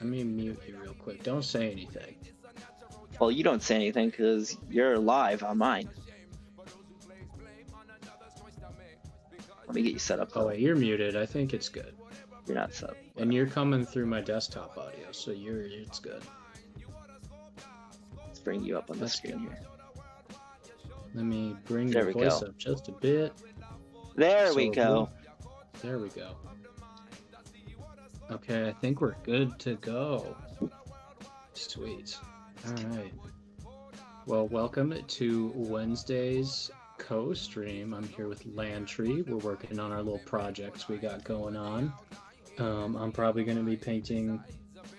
Let me mute you real quick. Don't say anything. Well, you don't say anything because you're live on mine. Let me get you set up. Oh, wait, you're muted. I think it's good. You're not set up. And you're coming through my desktop audio, so it's good. Let's bring you up on the screen here. Let me bring your voice up just a bit. There we go. There we go. Okay, I think we're good to go. Sweet. All right. Well, welcome to Wednesday's co-stream. I'm here with Landry. We're working on our little projects we got going on. I'm probably going to be painting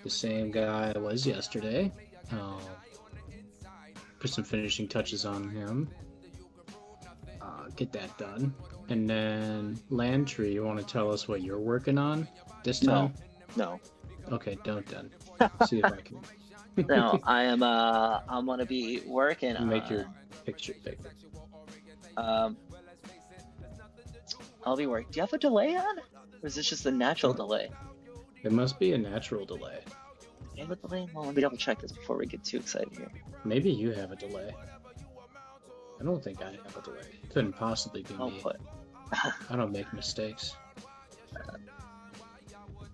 the same guy I was yesterday. Put some finishing touches on him. Get that done. And then Landry, you want to tell us what you're working on this time? No. Okay, don't then. See if I can. No, I'm gonna be working on. Make your picture bigger. I'll be working. Do you have a delay on? Or is this just a natural delay? It must be a natural delay. Do you have a delay? Well, let me double check this before we get too excited here. Maybe you have a delay. I don't think I have a delay. It couldn't possibly be me. I don't make mistakes.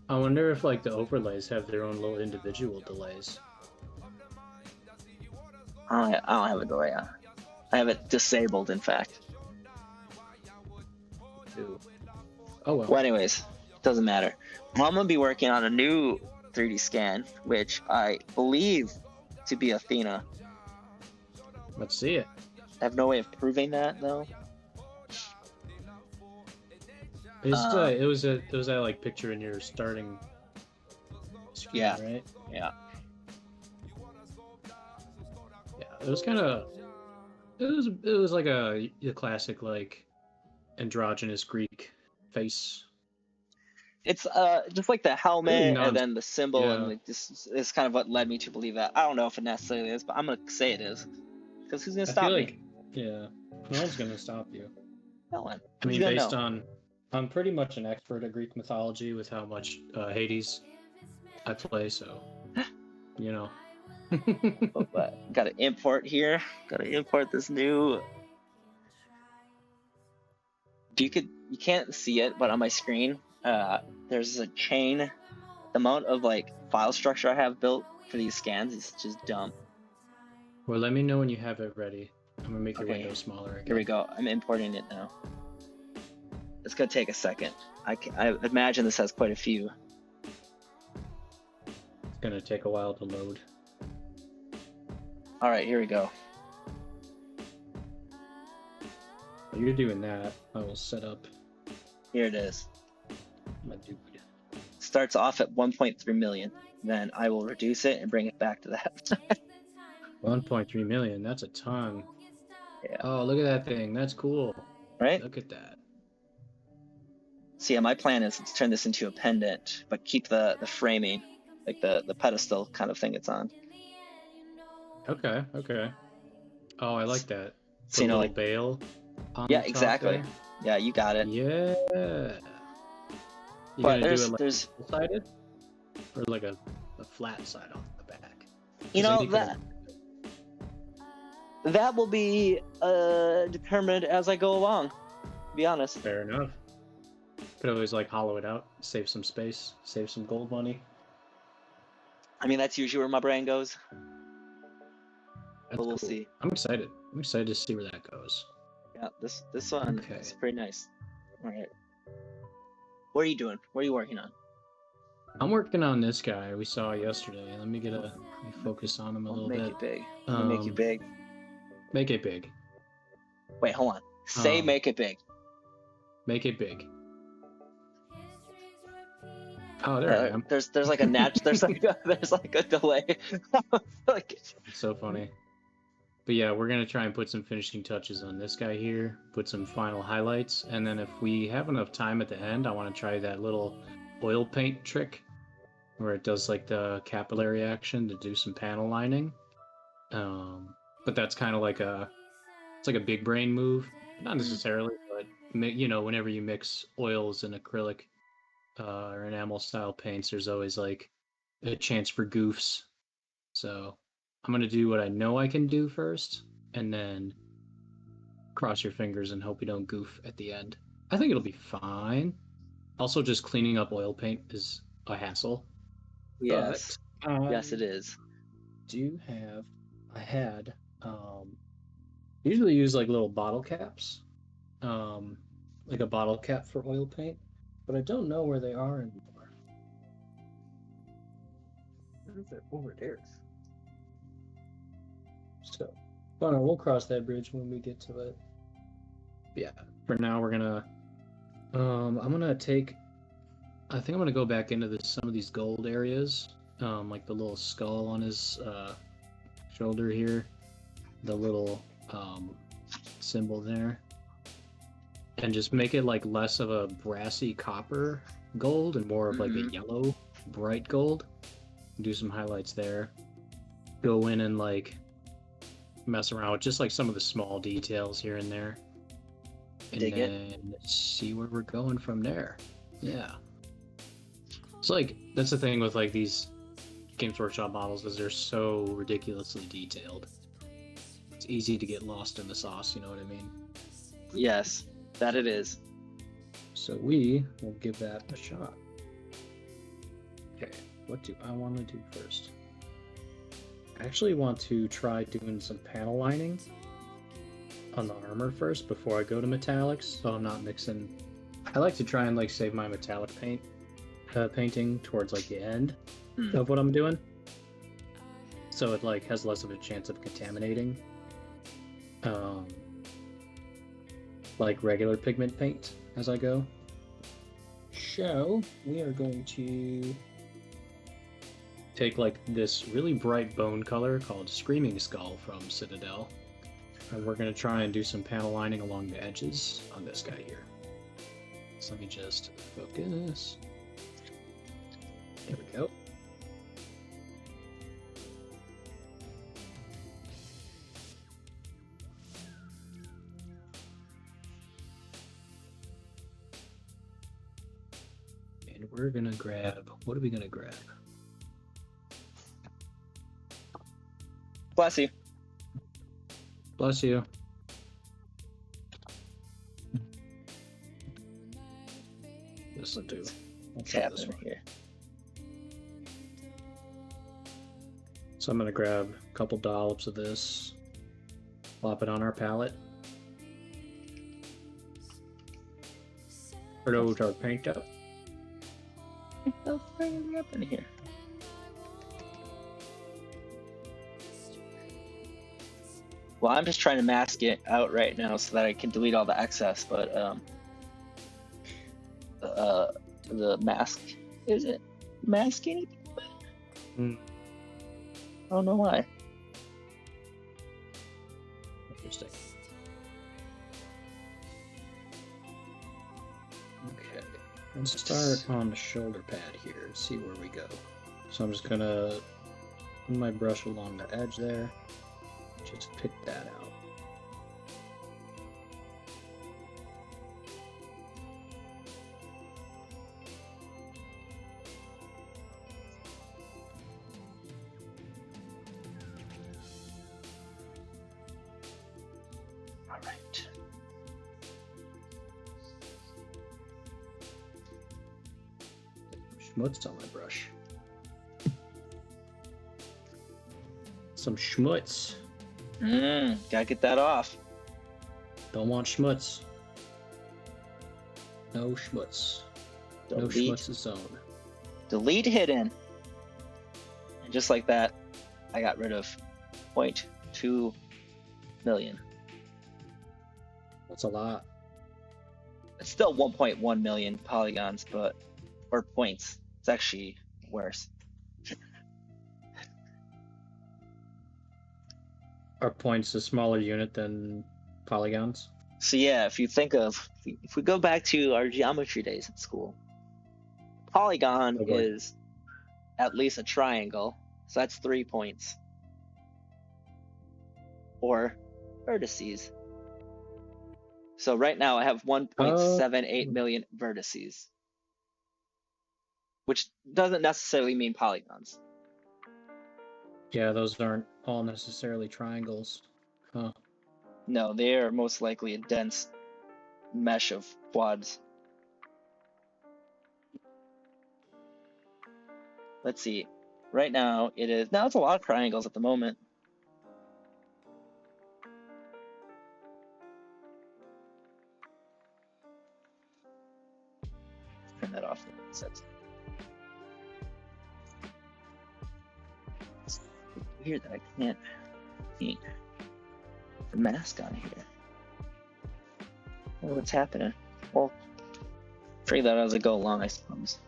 I wonder if like the overlays have their own little individual delays. I don't have a delay on. I have it disabled, in fact. Ooh. Oh well. Well, anyways, doesn't matter. I'm gonna be working on a new 3D scan, which I believe to be Athena. Let's see it. I have no way of proving that though. It was that like picture in your starting screen, right? Yeah. Yeah, it was kind of. It was like a classic like androgynous Greek face. It's just like the helmet and then the symbol, and like this is kind of what led me to believe that. I don't know if it necessarily is, but I'm gonna say it is, because who's gonna stop me? Yeah, no one's gonna stop you. No one. I mean, based on, I'm pretty much an expert at Greek mythology with how much Hades I play, so you know. But gotta import here. Gotta import this new. You can't see it, but on my screen, there's a chain. The amount of like file structure I have built for these scans is just dumb. Well, let me know when you have it ready. I'm gonna make your window smaller again. Here we go. I'm importing it now. It's gonna take a second. I imagine this has quite a few. It's gonna take a while to load. All right, here we go. While you're doing that, I will set up. Here it is. My dude. Starts off at 1.3 million. Then I will reduce it and bring it back to that. 1.3 million. That's a ton. Yeah. Oh, look at that thing. That's cool. Right? Look at that. So yeah, my plan is to turn this into a pendant, but keep the framing, like the pedestal kind of thing it's on. Okay. Oh, I like that. So you know, like bail. Yeah, exactly. There. Yeah, you got it. Yeah. You but there's double-sided or like a flat side off the back. You know that will be determined as I go along. To be honest. Fair enough. Could always like hollow it out, save some space, save some gold money. I mean, that's usually where my brain goes. But we'll see. I'm excited. I'm excited to see where that goes. Yeah, this one is pretty nice. All right. What are you doing? What are you working on? I'm working on this guy we saw yesterday. Let me focus on him a little bit. Make it big. Make it big. Make it big. Wait, hold on. Say make it big. Make it big. Oh, there I am. There's like a there's like a delay. It's so funny. But yeah, we're gonna try and put some finishing touches on this guy here, put some final highlights, and then if we have enough time at the end, I want to try that little oil paint trick where it does like the capillary action to do some panel lining. But that's kind of like it's like a big brain move, not necessarily, but whenever you mix oils and acrylic or enamel style paints, there's always like a chance for goofs. So I'm gonna do what I know I can do first, and then cross your fingers and hope you don't goof at the end. I think it'll be fine. Also, just cleaning up oil paint is a hassle. Yes. But Yes, it is. I had usually use like little bottle caps, like a bottle cap for oil paint, but I don't know where they are anymore. I wonder if they're over there. So, oh no, we'll cross that bridge when we get to it. Yeah, for now we're gonna, I'm gonna take, I think I'm gonna go back into some of these gold areas, like the little skull on his shoulder here, the little symbol there, and just make it like less of a brassy copper gold and more of like a yellow bright gold. Do some highlights there. Go in and like mess around with just like some of the small details here and there, and then see where we're going from there. Yeah, it's like that's the thing with like these Games Workshop models, is they're so ridiculously detailed. It's easy to get lost in the sauce, you know what I mean? Yes, that it is. So we will give that a shot. Okay, what do I want to do first? I actually want to try doing some panel lining on the armor first before I go to metallics, so I'm not mixing. I like to try and like save my metallic painting towards like the end of what I'm doing, so it like has less of a chance of contaminating like regular pigment paint as I go. So we are going to take like this really bright bone color called Screaming Skull from Citadel, and we're going to try and do some panel lining along the edges on this guy here. So let me just focus. There we go. And we're going to grab, what are we going to grab? Bless you. Bless you. Listen to what's happening here. So I'm gonna grab a couple dollops of this, plop it on our palette, turn it over to our paint up. What the fuck is happening here? Well, I'm just trying to mask it out right now so that I can delete all the excess, but the mask, is it masking? I don't know why. Interesting. Okay, let's start on the shoulder pad here and see where we go. So I'm just gonna run my brush along the edge there. Just pick that out. All right. Schmutz on my brush. Some schmutz. Gotta get that off. Don't want schmutz. No schmutz. Delete. No schmutz zone. Delete hidden. And just like that, I got rid of 0.2 million. That's a lot. It's still 1.1 million polygons, but or points. It's actually worse. Are points a smaller unit than polygons? So yeah, if you think of, if we go back to our geometry days at school, polygon is at least a triangle, so that's 3 points. Or vertices. So right now I have 1.78 million vertices, which doesn't necessarily mean polygons. Yeah, those aren't all necessarily triangles. Huh. No, they are most likely a dense mesh of quads. Let's see. Right now it is. Now it's a lot of triangles at the moment. Turn that off. It's weird that I can't see the mask on here. Oh, what's happening? Well, figure that out as I go along, I suppose.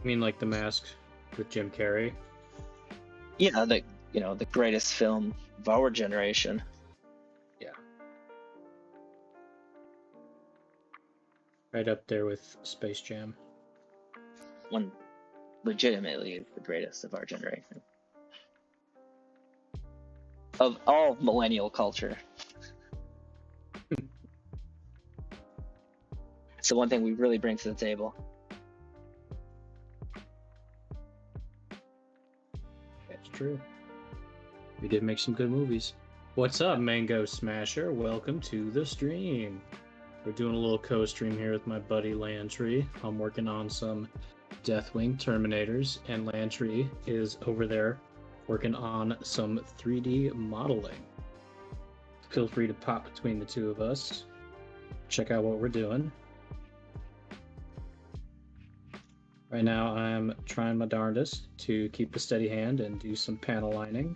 You mean like the mask with Jim Carrey? Yeah, the greatest film of our generation. Yeah. Right up there with Space Jam. One legitimately is the greatest of our generation. Of all millennial culture. It's the one thing we really bring to the table. That's true. We did make some good movies. What's up, Mango Smasher? Welcome to the stream. We're doing a little co-stream here with my buddy Lantry. I'm working on some Deathwing Terminators, and Lantry is over there working on some 3D modeling. Feel free to pop between the two of us. Check out what we're doing. Right now, I'm trying my darndest to keep a steady hand and do some panel lining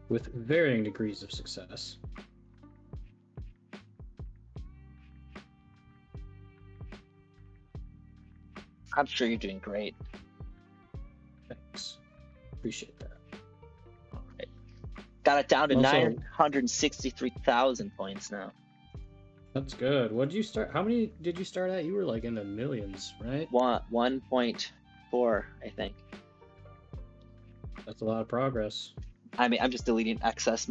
with varying degrees of success. I'm sure you're doing great. Thanks. Appreciate that. All right. Got it down to Also, 963,000 points now. That's good. What did you start? How many did you start at? You were like in the millions, right? 1.4, I think. That's a lot of progress. I mean, I'm just deleting excess,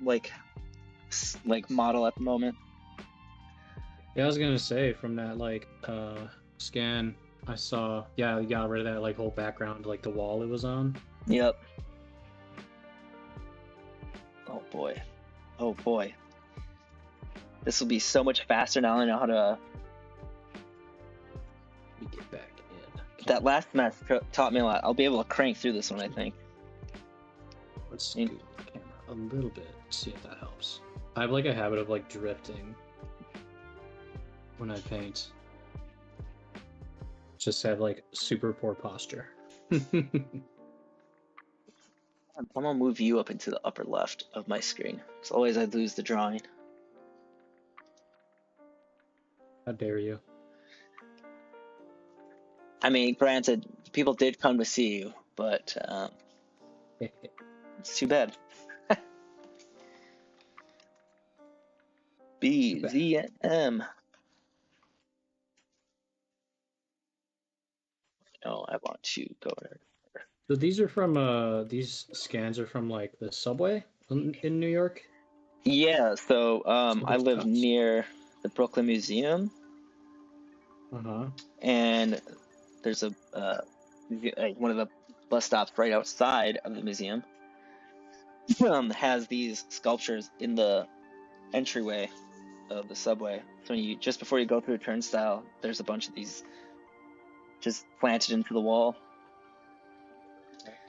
like model at the moment. Yeah, I was gonna say from that scan, I saw. Yeah, you got rid of that like whole background, like the wall it was on. Yep. Oh boy. Oh boy. This will be so much faster now. I know how to. Let me get back in. That last mess taught me a lot. I'll be able to crank through this one, I think. Let's scoot the camera a little bit. See if that helps. I have like a habit of like drifting when I paint. Just have like super poor posture. I'm gonna move you up into the upper left of my screen. As always, I lose the drawing. How dare you? I mean, granted, people did come to see you, but it's too bad. B, Z, and M. No, I want to go there. So these are from these scans are from like the subway in New York? Yeah, so I live near the Brooklyn Museum. Uh-huh. And there's a one of the bus stops right outside of the museum has these sculptures in the entryway of the subway. So when just before you go through a turnstile, there's a bunch of these just planted into the wall.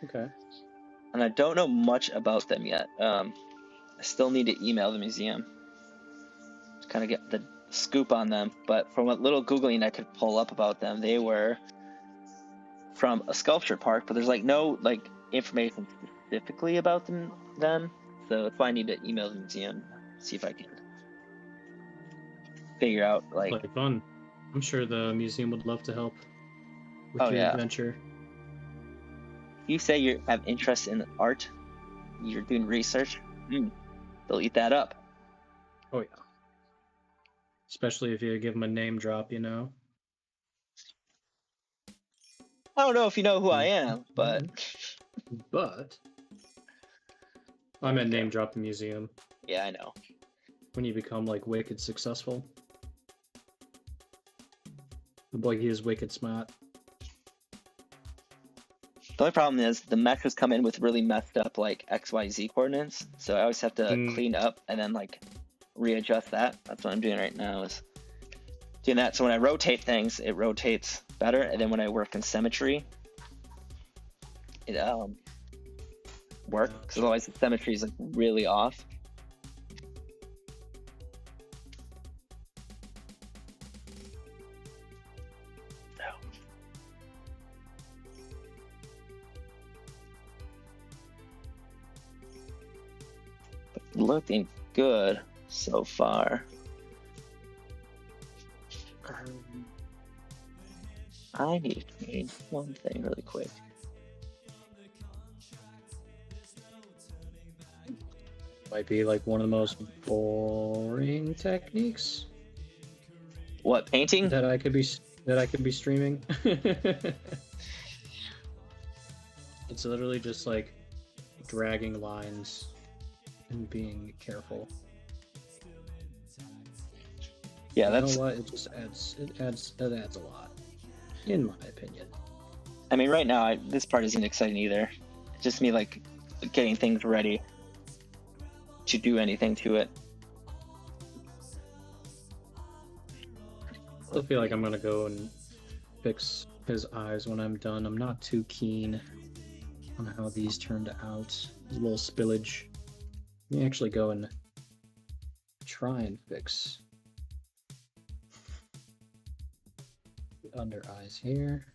Okay. And I don't know much about them yet. I still need to email the museum to kind of get the scoop on them. But from what little Googling I could pull up about them, they were from a sculpture park, but there's like no like information specifically about them. So that's why I need to email the museum, see if I can figure out like fun. I'm sure the museum would love to help with your adventure. You say you have interest in art, you're doing research, they'll eat that up. Oh yeah. Especially if you give them a name drop, you know. I don't know if you know who I am, but I meant name drop the museum. Yeah, I know. When you become like wicked successful. The boy, he is wicked smart. The only problem is the meshes come in with really messed up like XYZ coordinates, so I always have to clean up and then like readjust that. That's what I'm doing right now, is doing that. So when I rotate things, it rotates better, and then when I work in symmetry, it works, because otherwise the symmetry is like really off. Looking good so far. I need to change one thing really quick. Might be like one of the most boring techniques. What, painting? That I could be streaming. It's literally just like dragging lines and being careful. Yeah, you that's. know what? It just adds a lot, in my opinion. I mean, right now this part isn't exciting either. It's just me like getting things ready to do anything to it. I feel like I'm gonna go and fix his eyes when I'm done. I'm not too keen on how these turned out. There's a little spillage. Let me actually go and try and fix the under eyes here,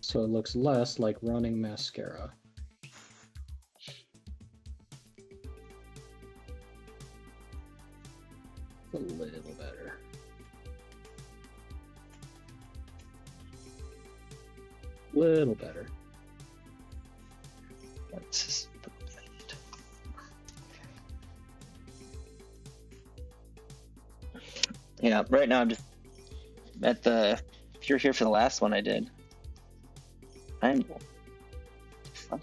so it looks less like running mascara. A little better. Little better. Let's just put that. Yeah, right now I'm just at the. If you're here for the last one I did, I'm. Fuck.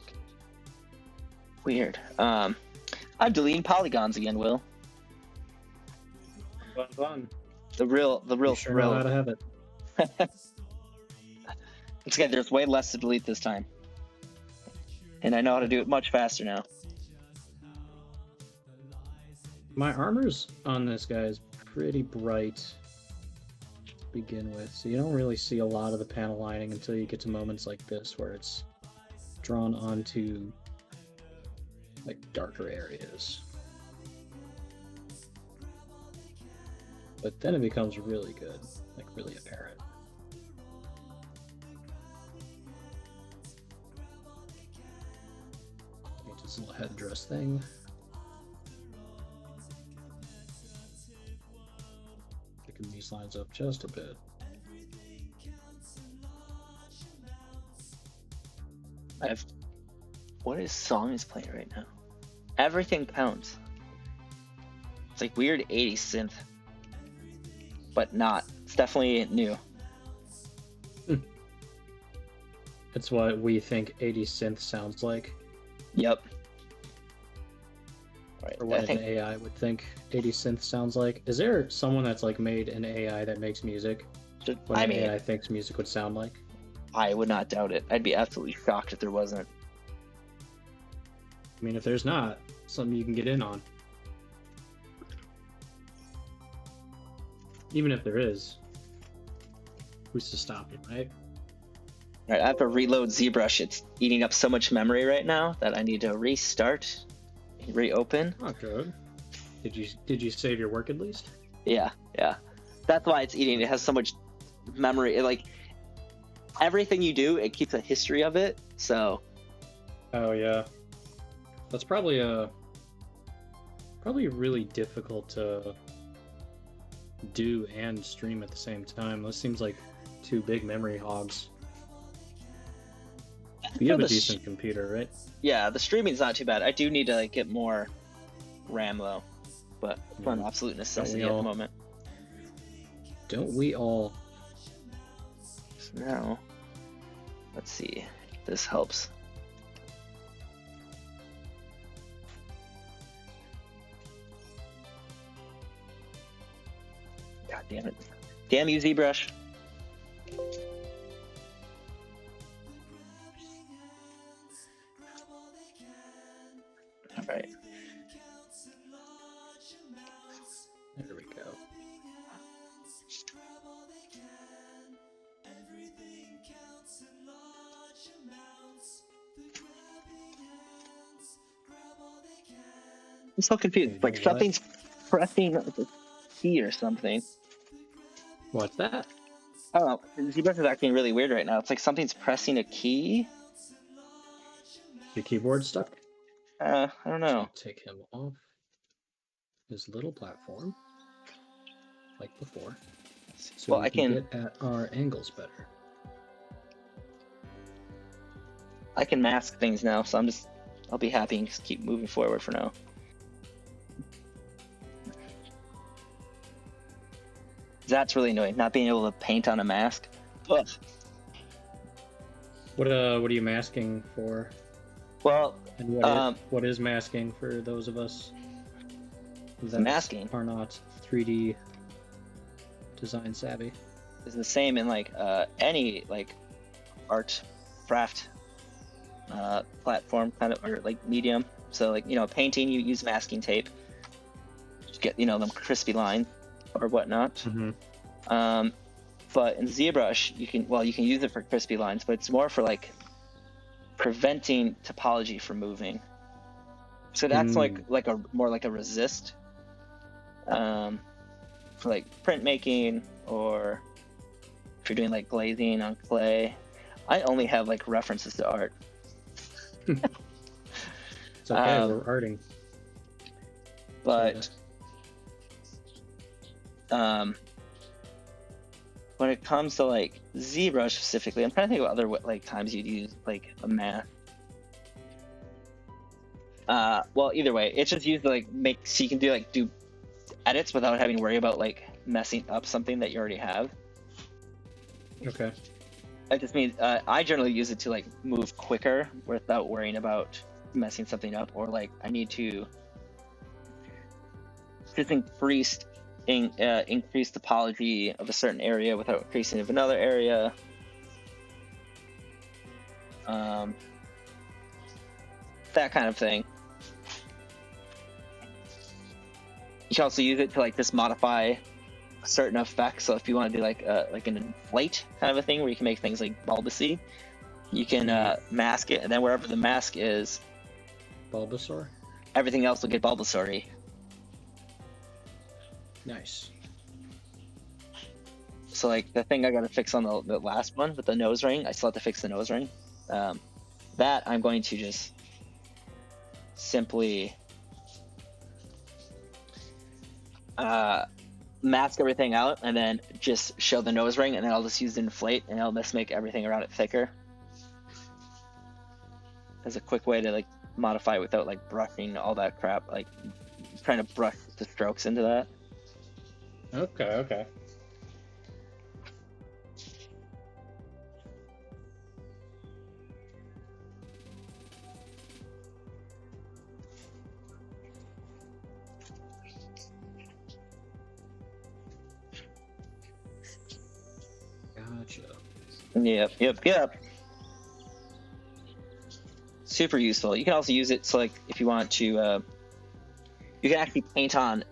Weird. I'm deleting polygons again, Will. Fun. The real You sure know how to have it. It's okay, there's way less to delete this time. And I know how to do it much faster now. My armor's on this guy is pretty bright to begin with, so you don't really see a lot of the panel lining until you get to moments like this where it's drawn onto like darker areas. But then it becomes really good, like really apparent. Just a little headdress thing. Picking these lines up just a bit. What is song is playing right now? Everything Counts. It's like weird 80s synth. But not. It's definitely new. It's what we think 80s synth sounds like. Yep. Right, or what an AI would think 80s synth sounds like. Is there someone that's like made an AI that makes music? What an AI thinks music would sound like? I would not doubt it. I'd be absolutely shocked if there wasn't. I mean, if there's not, something you can get in on. Even if there is, who's to stop you, right? Right, I have to reload Zbrush. It's eating up so much memory right now that I need to restart, reopen. Oh, good. Did you save your work at least? Yeah. That's why it's eating. It has so much memory. Like everything you do, it keeps a history of it. So. Oh yeah, that's probably really difficult to do and stream at the same time. Those seems like two big memory hogs. You have a decent computer, right? Yeah, the streaming's not too bad. I do need to like get more RAM though, but it's an absolute necessity at the moment. Don't we all? So now, let's see if this helps. damn it. Damn you, ZBrush. All right. There we go. I'm so confused. You Like know what? something's pressing the key or something. What's that? I don't know. ZBrush is acting really weird right now. It's like something's pressing a key. The keyboard stuck? I don't know. So take him off his little platform, like before, so Well, we can get at our angles better. I can mask things now, so I'll be happy and just keep moving forward for now. That's really annoying, not being able to paint on a mask. Ugh. What are you masking for? Well, And what is masking for those of us that masking are not 3D design savvy? Is the same in like any like art craft platform kind of, or like medium. So like, you know, painting, you use masking tape to get, you know, them crispy lines or whatnot. Mm-hmm. But in ZBrush, you can use it for crispy lines, but it's more for like preventing topology from moving. So that's like a more like a resist for like printmaking, or if you're doing like glazing on clay. I only have like references to art. It's okay, we're arting. But when it comes to like ZBrush specifically, I'm trying to think of other like times you'd use like a mask. Well, either way, it's just used to like so you can do edits without having to worry about like messing up something that you already have. Okay. It just means I generally use it to like move quicker without worrying about messing something up, or like I need to just increase topology of a certain area without increasing of another area. That kind of thing. You can also use it to like just modify certain effects. So if you want to do like an inflate kind of a thing where you can make things like bulbousy, you can mask it, and then wherever the mask is, Bulbasaur? Everything else will get Bulbasaur-y. Nice. So like the thing I got to fix on the last one with the nose ring, I still have to fix the nose ring. That I'm going to just simply mask everything out and then just show the nose ring, and then I'll just use the inflate, and I'll just make everything around it thicker. As a quick way to like modify without like brushing all that crap, like trying to brush the strokes into that. Okay. Gotcha. Yep. Super useful. You can also use it so like if you want to, you can actually paint on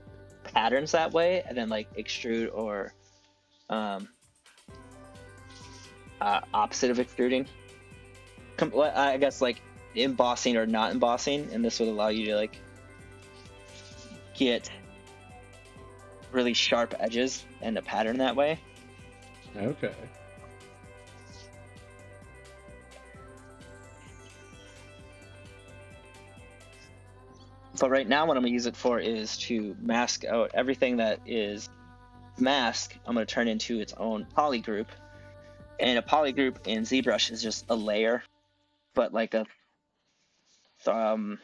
patterns that way, and then like extrude or opposite of extruding. I guess like embossing or not embossing, and this would allow you to like get really sharp edges and a pattern that way. Okay. But right now what I'm going to use it for is to mask out everything that is mask. I'm going to turn into its own poly group. And a poly group in ZBrush is just a layer, but like a more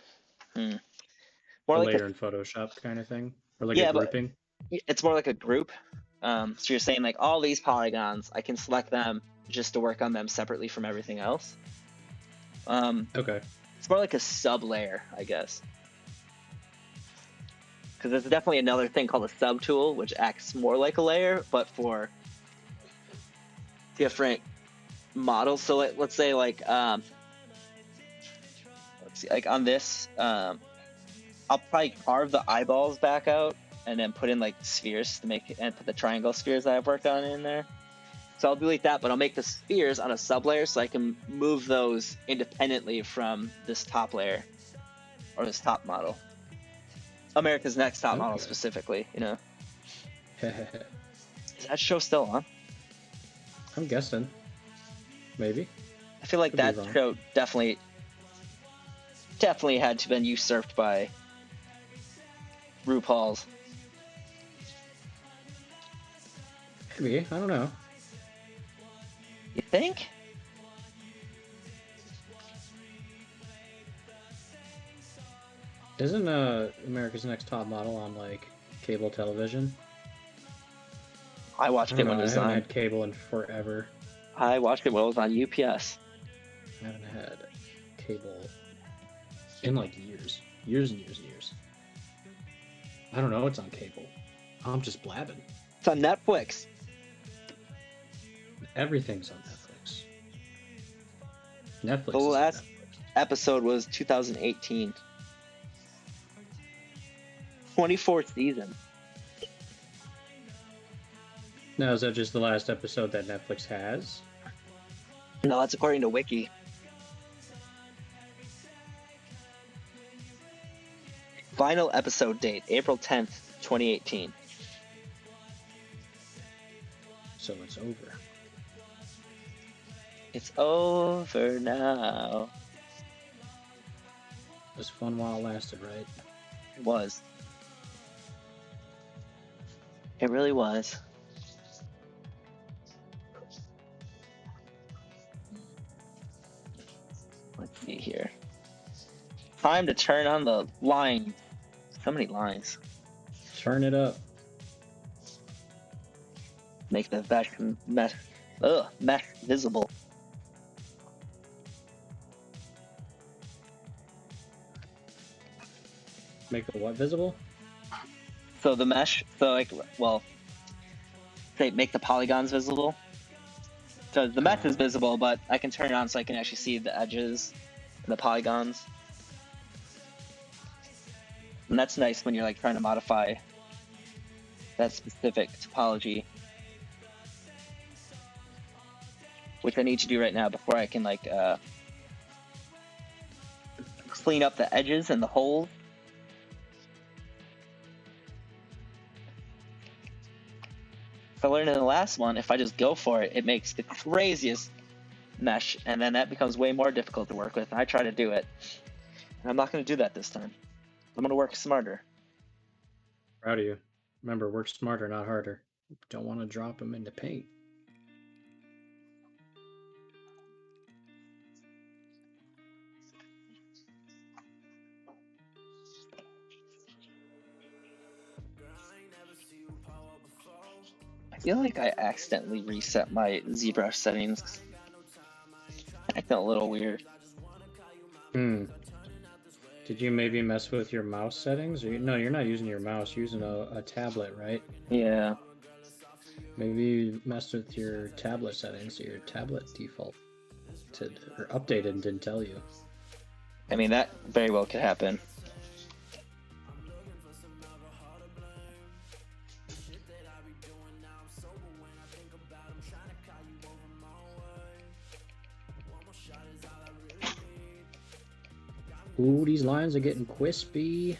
a like layer in Photoshop kind of thing, or like yeah, a grouping. But it's more like a group. So you're saying like all these polygons, I can select them just to work on them separately from everything else. Okay. It's more like a sub layer, I guess. because there's definitely another thing called a subtool, which acts more like a layer, but for different models. So let's say like let's see, like on this, I'll probably carve the eyeballs back out and then put in like spheres to make it, and put the triangle spheres that I've worked on in there. So I'll delete that, but I'll make the spheres on a sublayer so I can move those independently from this top layer or this top model. America's Next Top Model specifically, you know. Is that show still on? I'm guessing. Maybe. I feel like that show definitely had to been usurped by RuPaul's. Maybe. I don't know. You think? Isn't America's Next Top Model on like cable television? I watched it when it was on. I haven't had cable in forever. I watched it when it was on UPS. I haven't had cable in like years. Years and years and years. I don't know it's on cable. I'm just blabbing. It's on Netflix. Everything's on Netflix. Netflix. The last episode was 2018. 24th season. Now, is that just the last episode that Netflix has? No, that's according to Wiki. Final episode date, April 10th, 2018. So it's over. It's over now. It was fun while it lasted, right? It was. It really was. Let's see here. Time to turn on the line. So many lines. Turn it up. Make the mesh visible. Make the what visible? So the mesh, so like, well, say make the polygons visible. So the mesh is visible, but I can turn it on so I can actually see the edges and the polygons. And that's nice when you're like trying to modify that specific topology. Which I need to do right now before I can like clean up the edges and the holes. I learned in the last one, if I just go for it, it makes the craziest mesh, and then that becomes way more difficult to work with. I try to do it, and I'm not going to do that this time. I'm going to work smarter. Proud of you. Remember, work smarter, not harder. Don't want to drop them into paint. I feel like I accidentally reset my Zbrush settings. Acting a little weird. Did you maybe mess with your mouse settings? Or no, you're not using your mouse. You're using a tablet, right? Yeah. Maybe you messed with your tablet settings, so your tablet default or updated and didn't tell you. I mean, that very well could happen. Ooh, these lines are getting crispy.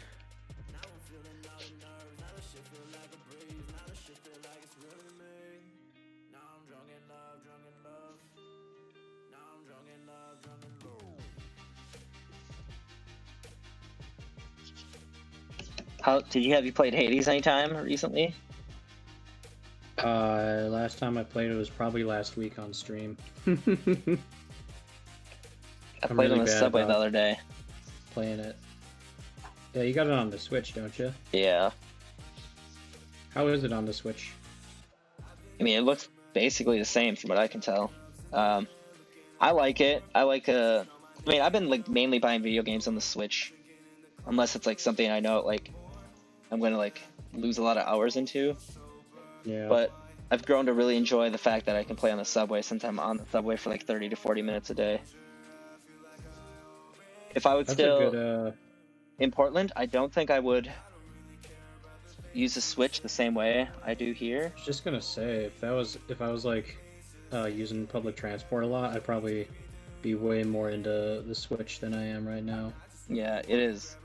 Have you played Hades anytime recently? Last time I played it was probably last week on stream. I played on the subway the other day. Playing it. Yeah, you got it on the Switch, don't you? Yeah. How is it on the Switch? I mean, it looks basically the same from what I can tell. I like it. I mean, I've been like mainly buying video games on the Switch, unless it's like something I know like I'm going to like lose a lot of hours into. Yeah. But I've grown to really enjoy the fact that I can play on the subway since I'm on the subway for like 30 to 40 minutes a day. If I was That's still a good. in Portland, I don't think I would use the Switch the same way I do here. I was just gonna say if I was like using public transport a lot, I'd probably be way more into the Switch than I am right now. Yeah, it is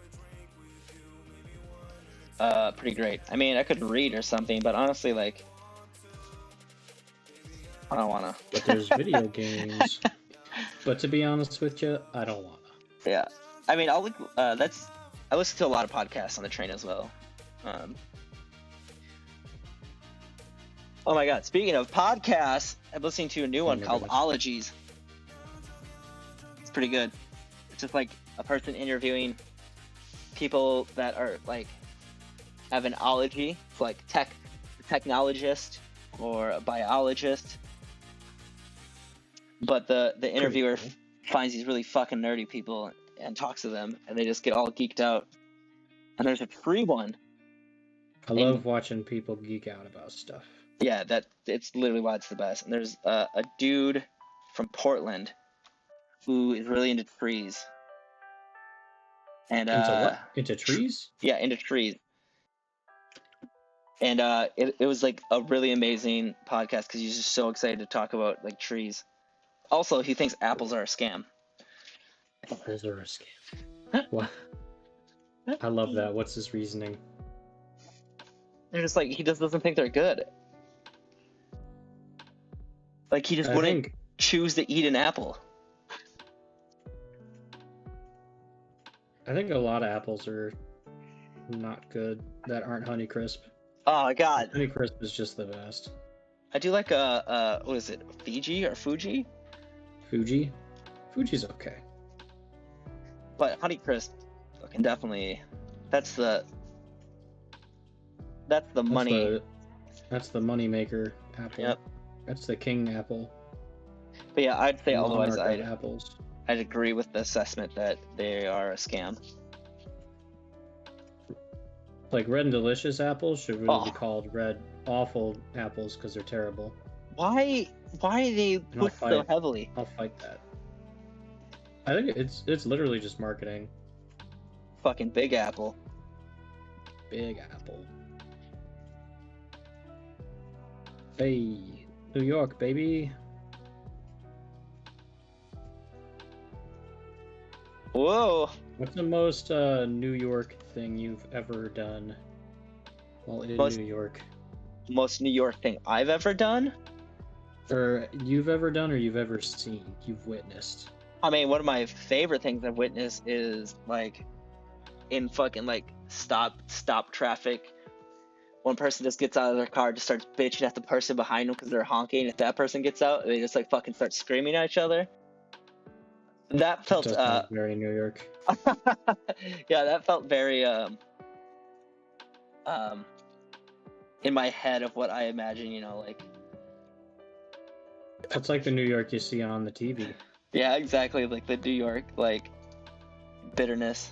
pretty great. I mean, I could read or something, but honestly, like, I don't wanna. But there's video games. But to be honest with you, I don't wanna. Yeah, I mean, I listen to a lot of podcasts on the train as well. Oh my god! Speaking of podcasts, I'm listening to a new one called Ologies. It's pretty good. It's just like a person interviewing people that are like have an ology, like a technologist or a biologist. But the interviewer finds these really fucking nerdy people and talks to them, and they just get all geeked out. And there's a free one. I love watching people geek out about stuff. Yeah, it's literally why it's the best. And there's a dude from Portland who is really into trees. And into what? Into trees? Yeah, into trees. And it was like a really amazing podcast because he's just so excited to talk about like trees. Also, he thinks apples are a scam. Apples are a scam. What? I love that. What's his reasoning? They're just like, he just doesn't think they're good. Like, he just wouldn't choose to eat an apple. I think a lot of apples are not good that aren't Honeycrisp. Oh my god. Honeycrisp is just the best. I do like what is it? Fiji or Fuji? Fuji? Fuji's okay. But Honeycrisp can definitely that's the money. That's the money maker apple. Yep. That's the king apple. But yeah, I'd say otherwise apples. I'd agree with the assessment that they are a scam. Like Red and Delicious apples should really be called Red Awful apples because they're terrible. Why do they push so heavily? I'll fight that. I think it's literally just marketing. Fucking Big Apple. Big Apple. Hey, New York, baby. Whoa. What's the most New York thing you've ever done while in New York? Most New York thing I've ever done? Or you've ever done or you've ever seen, you've witnessed? I mean, one of my favorite things I've witnessed is like in fucking like stop traffic. One person just gets out of their car, just starts bitching at the person behind them because they're honking. If that person gets out, they just like fucking start screaming at each other. That felt very New York. Yeah, that felt very in my head of what I imagine, you know, like it's like the New York you see on the TV. Yeah, exactly, like the New York like bitterness.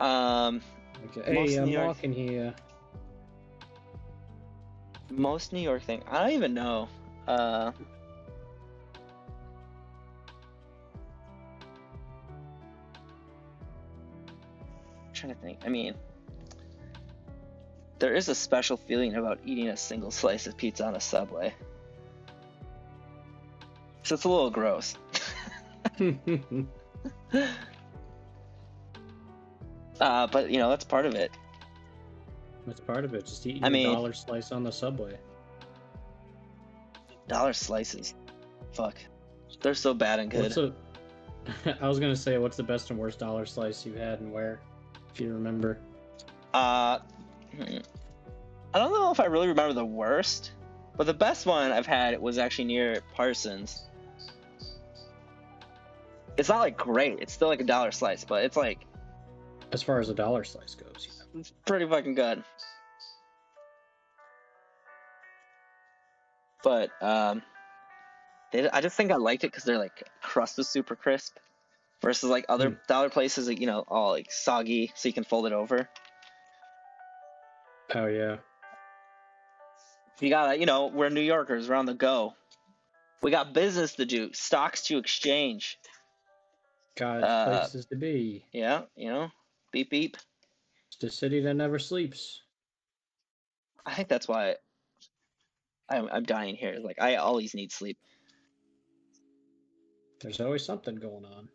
Okay. Hey, I'm walking here. Most New York thing, I don't even know. I'm trying to think. I mean, there is a special feeling about eating a single slice of pizza on a Subway. So it's a little gross. But you know, that's part of it. That's part of it. Just eating a dollar slice on the Subway. Dollar slices. Fuck. They're so bad and good. I was gonna say, what's the best and worst dollar slice you had and where, if you remember? I don't know if I really remember the worst, but the best one I've had was actually near Parsons. It's not like great. It's still like a dollar slice, but it's like, as far as a dollar slice goes, yeah. It's pretty fucking good. But I just think I liked it because their like crust was super crisp, versus like other dollar places, like, you know, all like soggy, so you can fold it over. Oh yeah. You gotta, we're New Yorkers. We're on the go. We got business to do, stocks to exchange. Got places to be. Yeah, beep beep. It's the city that never sleeps. I think that's why I'm dying here. Like I always need sleep. There's always something going on.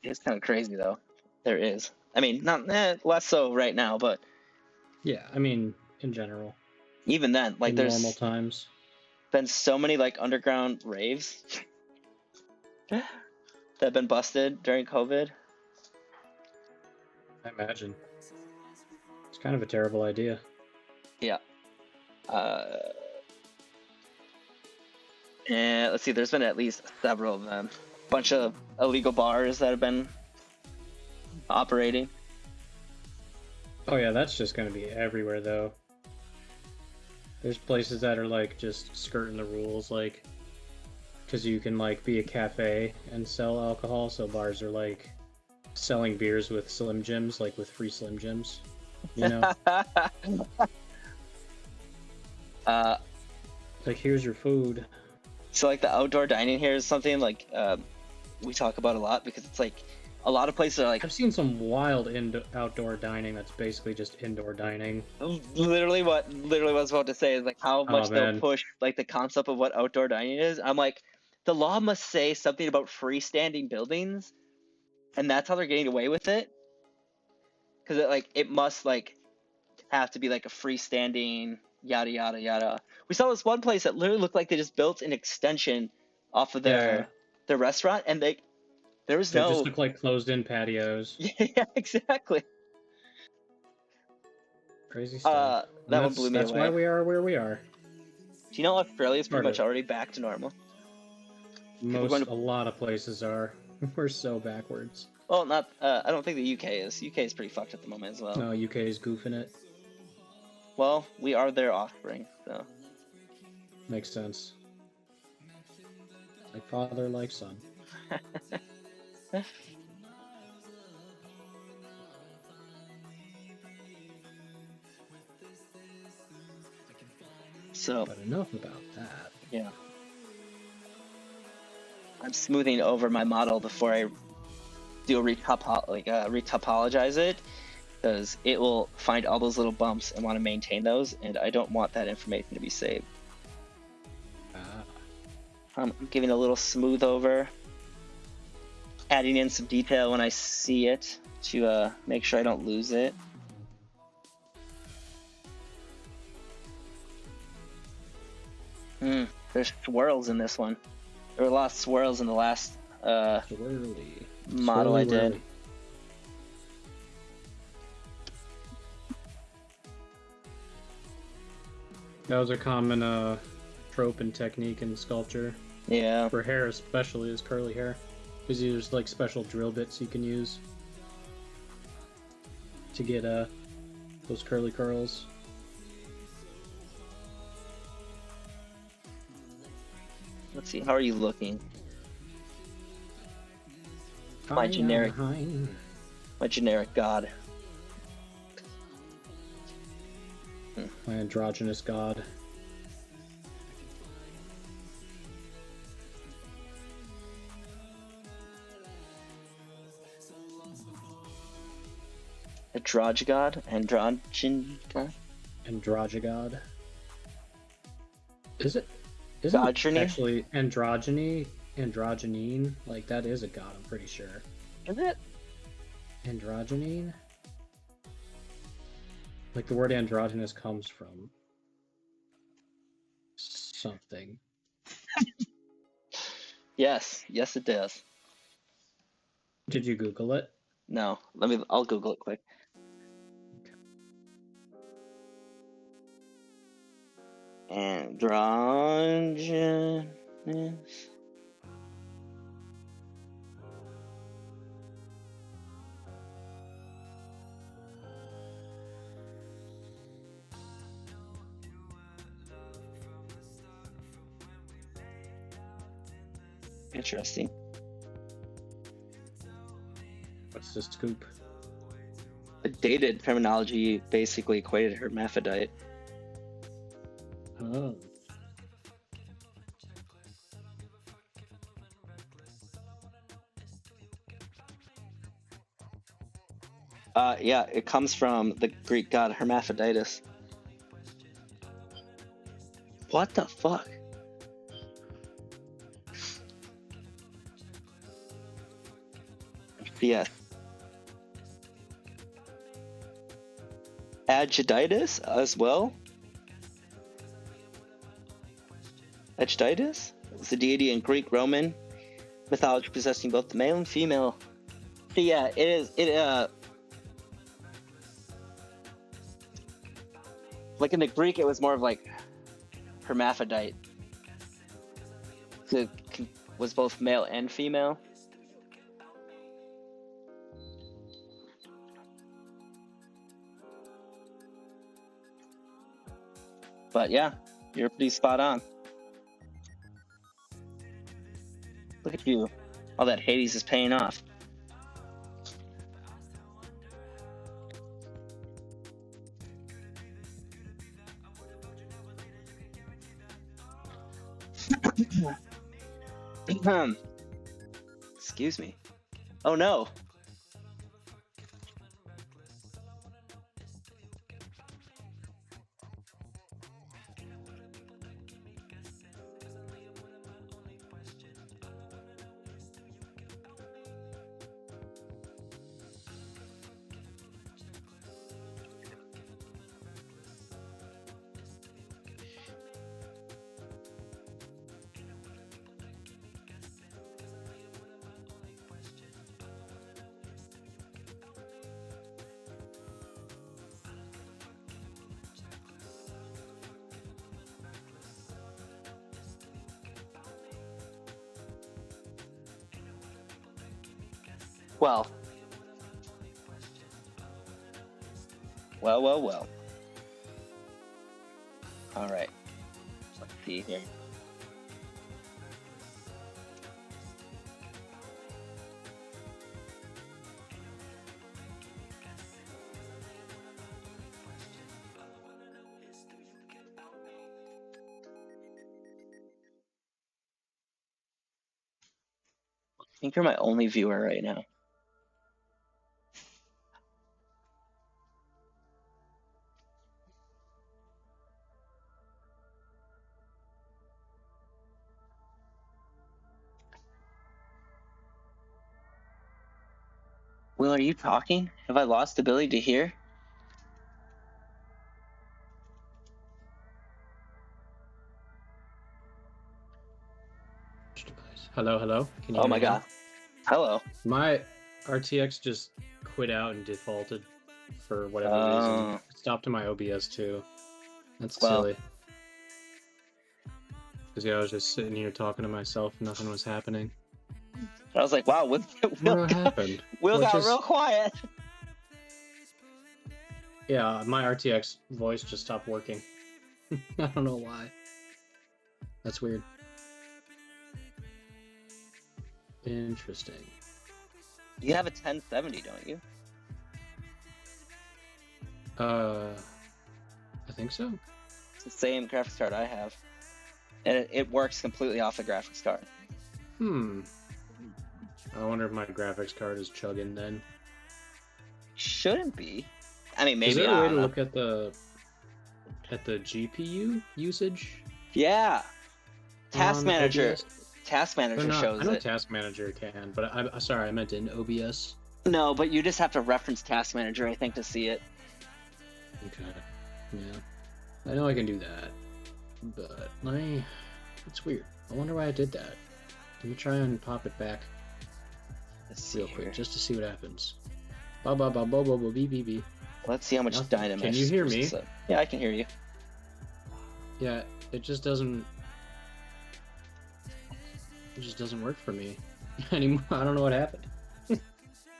It's kind of crazy though. There is. I mean, not less so right now, but yeah. I mean, in general. Even then, like in there's normal times. Been so many like underground raves that have been busted during COVID. I imagine. It's kind of a terrible idea. Yeah. And let's see, there's been at least several of them. Bunch of illegal bars that have been operating. Oh yeah, that's just gonna be everywhere though. There's places that are like just skirting the rules, like, because you can like be a cafe and sell alcohol, so bars are like selling beers with Slim Jims, like with free Slim Jims, you know? Like, here's your food. So like the outdoor dining here is something like we talk about a lot because it's like a lot of places are like. I've seen some wild outdoor dining that's basically just indoor dining. Literally what I was about to say is like how much they'll push like the concept of what outdoor dining is. I'm like, the law must say something about freestanding buildings, and that's how they're getting away with it. Because it must like have to be like a freestanding yada yada yada. We saw this one place that literally looked like they just built an extension off of their restaurant, and they just look like closed-in patios. Yeah, exactly. Crazy stuff. That one blew me away. That's why we are where we are. Do you know Australia's pretty much already back to normal? A lot of places are. We're so backwards. Well, not. I don't think the UK is. UK is pretty fucked at the moment as well. No, UK is goofing it. Well, we are their offspring, so. Makes sense. Like father, like son. So. But enough about that. Yeah. I'm smoothing over my model before I do retopologize it, because it will find all those little bumps and want to maintain those, and I don't want that information to be saved. I'm giving a little smooth over, adding in some detail when I see it to make sure I don't lose it. There's swirls in this one. There were a lot of swirls in the last model I did. That was a common trope and technique in sculpture. Yeah. For hair especially, is curly hair. Because there's like special drill bits you can use to get those curly curls. Let's see, how are you looking? My generic god. My androgynous god. Androgygod? Androgygod. Is it? Isn't it actually androgynine? Like, that is a god, I'm pretty sure. Is it? Androgynine? Like, the word androgynous comes from something. Yes it does. Did you Google it? No, I'll Google it quick. Androgynous. Interesting. What's the scoop? a dated terminology basically equated hermaphrodite. Oh. Yeah, it comes from the Greek god Hermaphroditus. What the fuck? Yes. Agititis as well. Agititis is a deity in Greek Roman mythology possessing both the male and female. So yeah, it is. Like in the Greek, it was more of like hermaphrodite. So it was both male and female. But yeah, you're pretty spot on. Look at you. All that Hades is paying off. Excuse me. Oh no. Well. Well. All right. Let's see here. I think you're my only viewer right now. Will, are you talking? Have I lost the ability to hear? Hello. Can you Oh hear my me now? god. Hello. My RTX just quit out and defaulted for whatever reason. It stopped in my OBS too. That's silly. Because I was just sitting here talking to myself and nothing was happening. I was like, wow, what happened? Will got real quiet. Yeah, my RTX voice just stopped working. I don't know why. That's weird. Interesting. You have a 1070, don't you? I think so. It's the same graphics card I have. And it works completely off the graphics card. I wonder if my graphics card is chugging then. Shouldn't be. I mean, maybe. Is there a way to look at the GPU usage? Yeah. Task Manager. Task Manager shows it. I know Task Manager can, but I'm sorry, I meant in OBS. No, but you just have to reference Task Manager, I think, to see it. Okay. Yeah. I know I can do that. But it's weird. I wonder why I did that. Let me try and pop it back real quick just to see what happens. Ba ba ba bo bo bo bee bee bee. Let's see how much dynamic. Can you hear me? Yeah, I can hear you. Yeah, it just doesn't work for me anymore. I don't know what happened.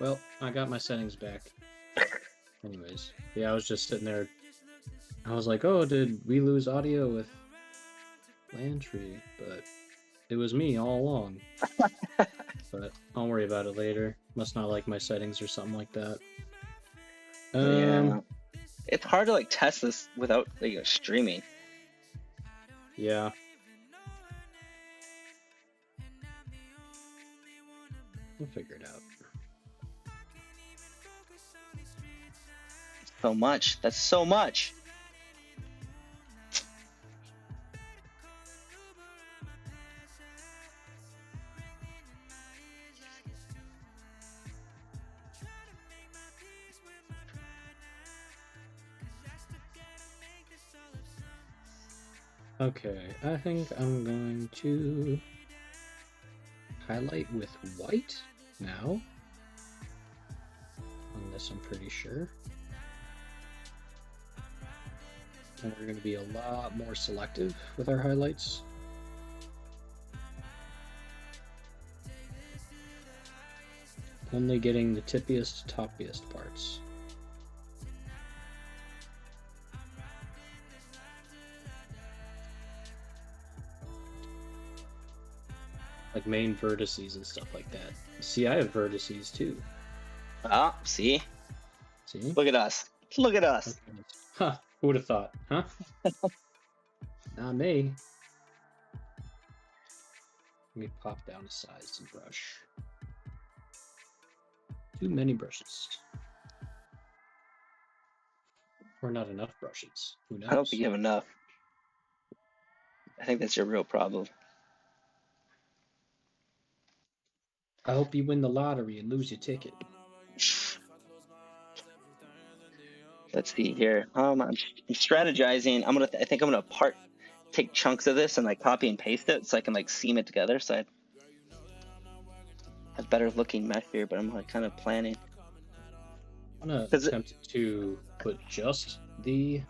Well, I got my settings back. Anyways, yeah, I was just sitting there. I was like, oh, did we lose audio with Lantry? But it was me all along. But I'll worry about it later. Must not like my settings or something like that. Yeah. It's hard to like test this without like streaming. Yeah. We'll figure it out. So much. That's so much. Okay, I think I'm going to highlight with white now. On this, I'm pretty sure. And we're going to be a lot more selective with our highlights. Only getting the tippiest, toppiest parts. Like main vertices and stuff like that. See, I have vertices too. Ah, see? See? Look at us. Look at us. Huh, who would have thought, huh? Not me. Let me pop down a size and brush. Too many brushes. Or not enough brushes. Who knows? I don't think you have enough. I think that's your real problem. I hope you win the lottery and lose your ticket. Let's see here. I'm strategizing. I think I'm gonna take chunks of this and like copy and paste it so I can like seam it together. So I have better looking mesh here, but I'm like kind of planning. I'm gonna attempt to put just the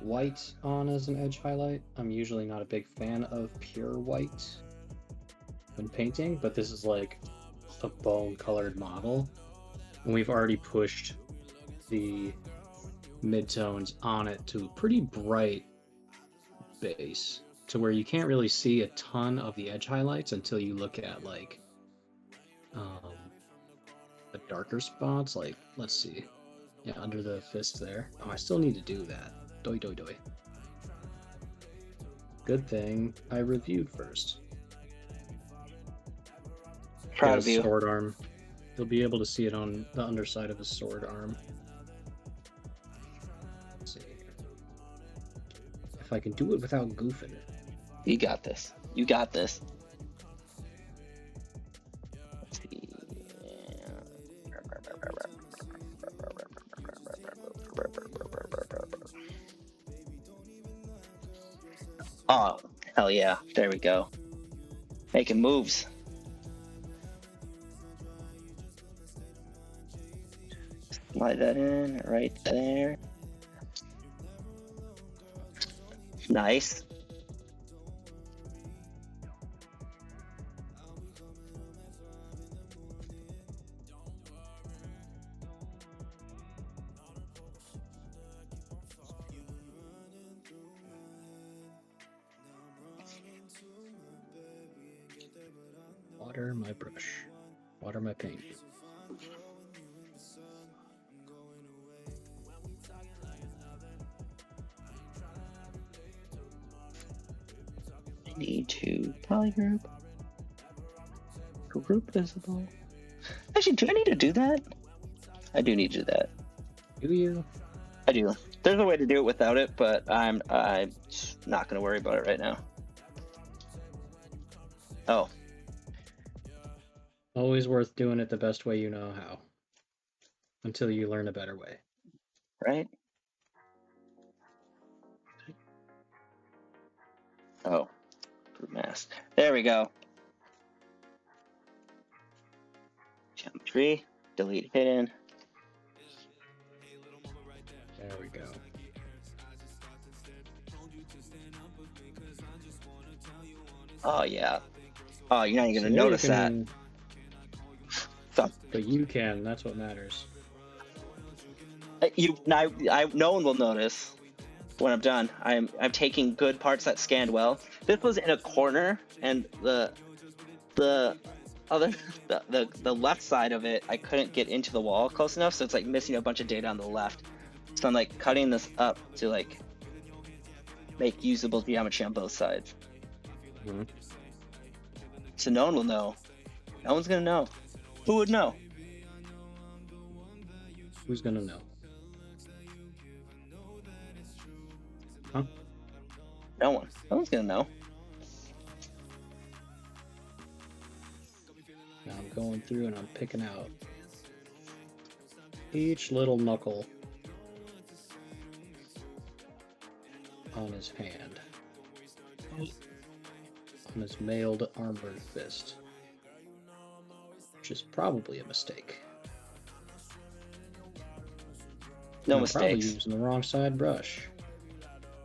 white on as an edge highlight. I'm usually not a big fan of pure white when painting, but this is like a bone colored model. And we've already pushed the midtones on it to a pretty bright base to where you can't really see a ton of the edge highlights until you look at like the darker spots. Like, let's see. Yeah, under the fist there. Oh, I still need to do that. Doi doi doi. Good thing I reviewed first. Proud of you. Sword arm. You'll be able to see it on the underside of his sword arm. Let's see. If I can do it without goofing. You got this. You got this. Let's see. Oh, hell yeah. There we go. Making moves. Slide that in right there. Nice. Water my brush. Water my paint. I need to polygroup. Group visible. Actually, do I need to do that? I do need to do that. Do you? I do. There's a way to do it without it, but I'm not gonna worry about it right now. Oh. Always worth doing it the best way you know how. Until you learn a better way. Right? Oh. Group mask. There we go. Geometry. Delete hidden. There we go. Oh yeah. Oh, you're not even gonna notice that. But you can. That's what matters. No one will notice when I'm done. I'm taking good parts that scanned well. This was in a corner, and the the left side of it, I couldn't get into the wall close enough, so it's like missing a bunch of data on the left. So I'm like cutting this up to like make usable geometry on both sides. Mhm. So no one will know. No one's gonna know. Who would know? Who's gonna know? Huh? No one. No one's gonna know. Now I'm going through and I'm picking out each little knuckle on his hand, on his mailed armored fist, which is probably a mistake. No I'm probably mistakes. using the wrong side brush,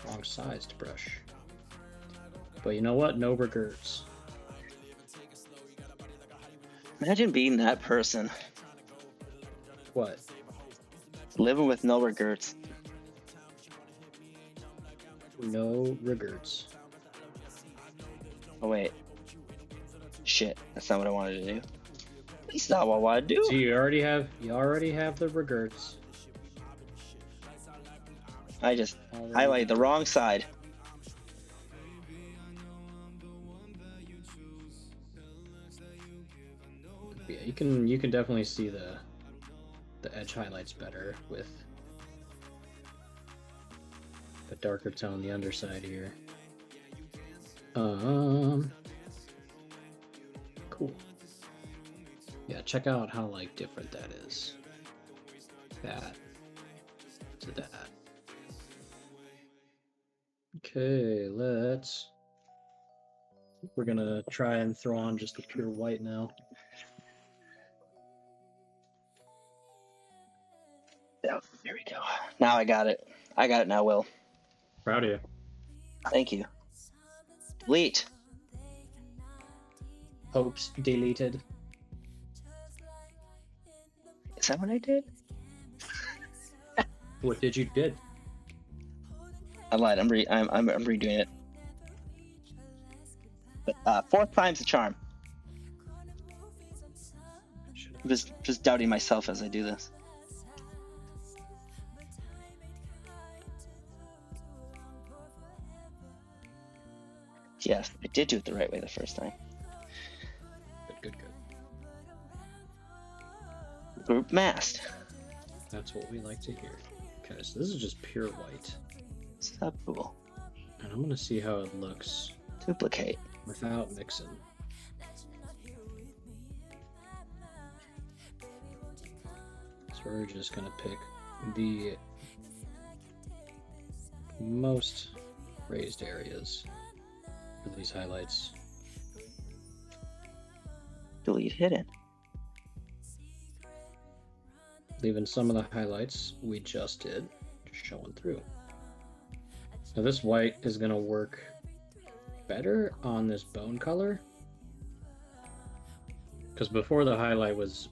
wrong sized brush. But you know what? No regrets. Imagine being that person. What? Living with no regrets. No regrets. Oh wait. Shit, that's not what I wanted to do. At least not what I want to do. See, you already have the regrets. I just Already. highlighted the wrong side. Yeah, you can definitely see the edge highlights better with the darker tone, the underside here. Cool. Yeah, check out how like different that is. That to that. Okay, we're gonna try and throw on just the pure white now. Yeah, there we go. Now I got it. I got it now, Will. Proud of you. Thank you. Delete. Hopes deleted. Is that what I did? What did you did? I lied. I'm redoing it. But fourth time's the charm. I'm just doubting myself as I do this. Yes, I did do it the right way the first time. Good. Group masked. That's what we like to hear. Okay, so this is just pure white. Subpool. And I'm gonna see how it looks Duplicate. without mixing. So we're just gonna pick the most raised areas for these highlights. Delete hidden. Leaving some of the highlights we just did showing through. Now this white is gonna work better on this bone color, because before the highlight was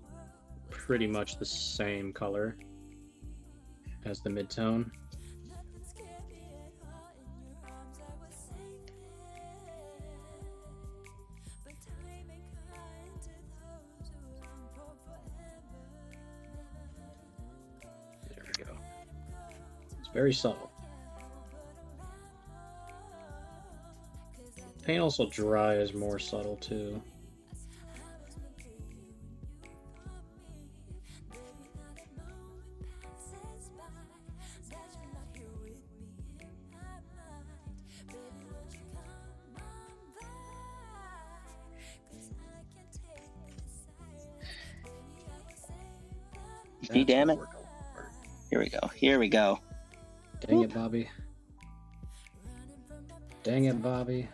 pretty much the same color as the midtone. There we go. It's very subtle. Paint also dries more subtle too. Gee, damn it. Here we go. Here we go. Dang it, Bobby. Dang it, Bobby.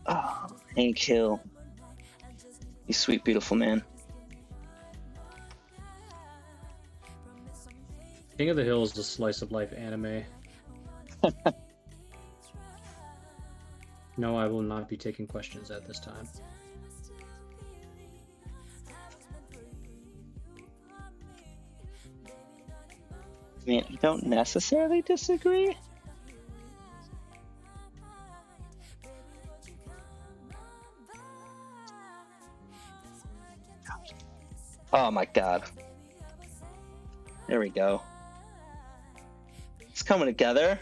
Oh, Hank Hill. You sweet, beautiful man. King of the Hill is the slice of life anime. No, I will not be taking questions at this time. I mean, I don't necessarily disagree. Oh my god. There we go. It's coming together.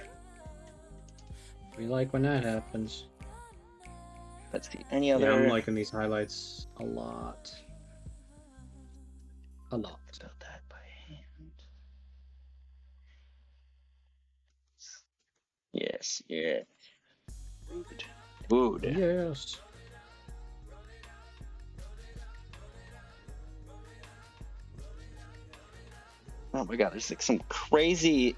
We like when that happens. Let's see. Any other? Yeah, I'm liking these highlights a lot. A lot. Build that by hand. Yes, yeah. Food. Yes. Oh my god, there's like some crazy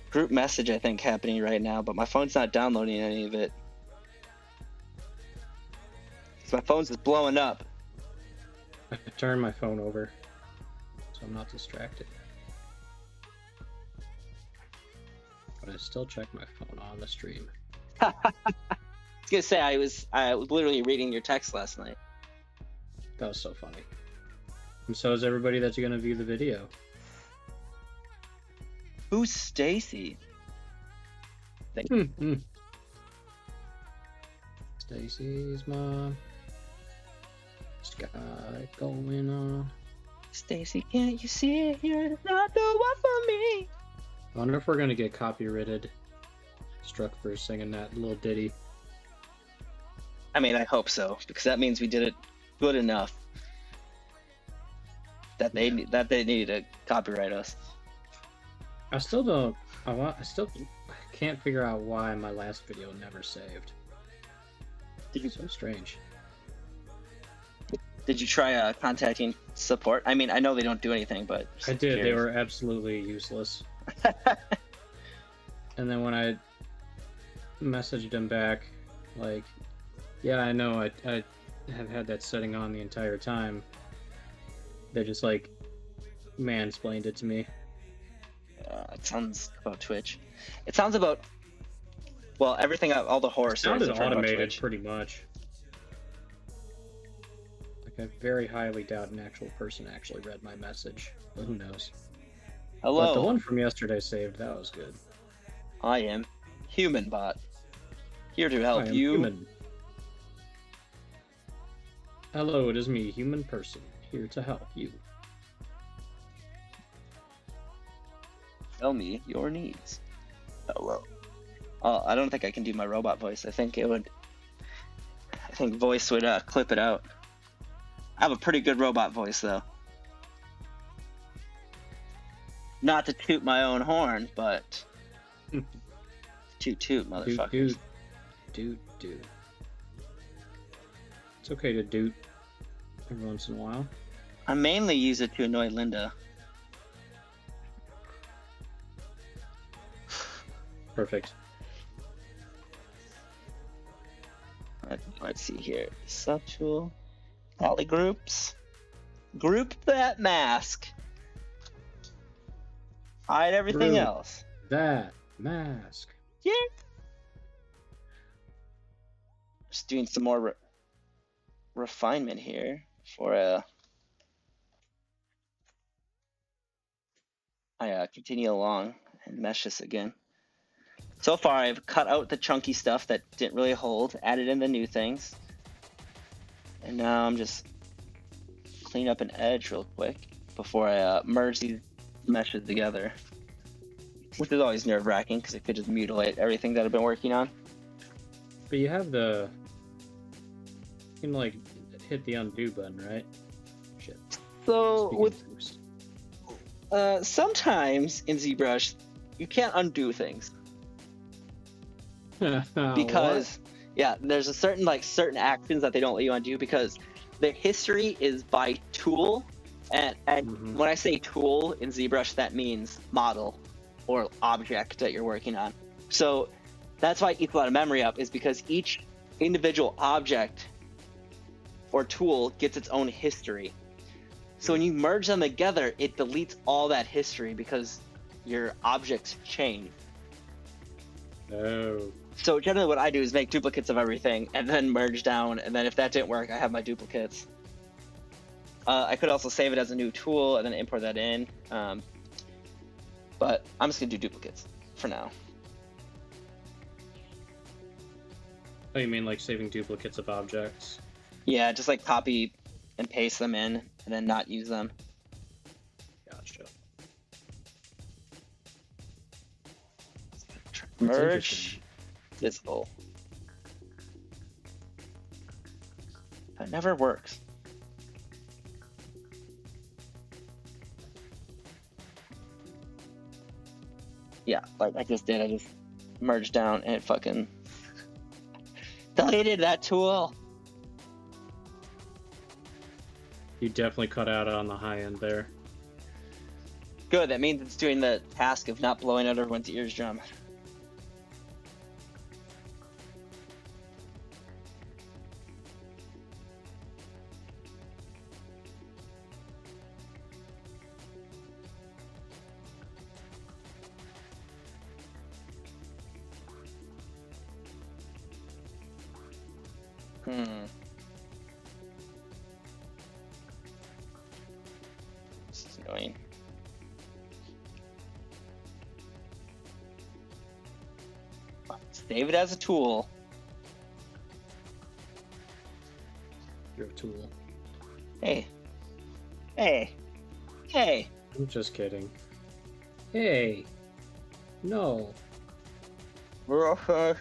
group message I think happening right now, but my phone's not downloading any of it. So my phone's just blowing up. I turned my phone over, so I'm not distracted. But I still check my phone on the stream. I was gonna say I was literally reading your text last night. That was so funny. And so is everybody that's gonna view the video. Who's Stacy? Stacy's mom. Sky going on. Stacy, can't you see it? You're not the one for me. I wonder if we're gonna get copyrighted struck for singing that little ditty. I mean, I hope so, because that means we did it good enough that they need to copyright us. I still can't figure out why my last video never saved. So strange. Did you try contacting support? I mean, I know they don't do anything, but I did. Curious. They were absolutely useless. And then when I messaged them back, like, yeah, I know I have had that setting on the entire time. They just like mansplained it to me. It sounds about Twitch. It sounds about, well, everything, all the horror stories. It sounded automated, pretty much. Like, I very highly doubt an actual person actually read my message. But who knows? Hello. But the one from yesterday saved. That was good. I am Human Bot, here to help you. Human. Hello, it is me, Human Person, here to help you. Tell me your needs. Hello. Oh, I don't think I can do my robot voice. I think voice would clip it out. I have a pretty good robot voice though. Not to toot my own horn, but toot, motherfuckers. Doot. It's okay to doot every once in a while. I mainly use it to annoy Linda. Perfect. Let's see here. Subtool. Polygroups. Group that mask. Hide everything else. That mask. Yeah. Just doing some more refinement here for I continue along and mesh this again. So far, I've cut out the chunky stuff that didn't really hold, added in the new things, and now I'm just clean up an edge real quick before I merge these meshes together, which is always nerve-wracking because it could just mutilate everything that I've been working on. But you have you can like hit the undo button, right? Shit. So with sometimes in ZBrush, you can't undo things. Because yeah, there's a certain actions that they don't let you undo because the history is by tool, and when I say tool in ZBrush, that means model or object that you're working on. So that's why it eats a lot of memory up, is because each individual object or tool gets its own history. So when you merge them together, it deletes all that history because your objects change. Oh. So generally what I do is make duplicates of everything and then merge down, and then if that didn't work, I have my duplicates. I could also save it as a new tool and then import that in. But I'm just gonna do duplicates for now. Oh, you mean like saving duplicates of objects? Yeah, just like copy and paste them in and then not use them. Gotcha. Merge visible. That never works. Yeah, like I just did. I just merged down and it fucking deleted that tool. You definitely cut out on the high end there. Good, that means it's doing the task of not blowing out everyone's eardrum. This is annoying. Save it as a tool. You're a tool. Hey. Hey. Hey. I'm just kidding. Hey. No. We're okay.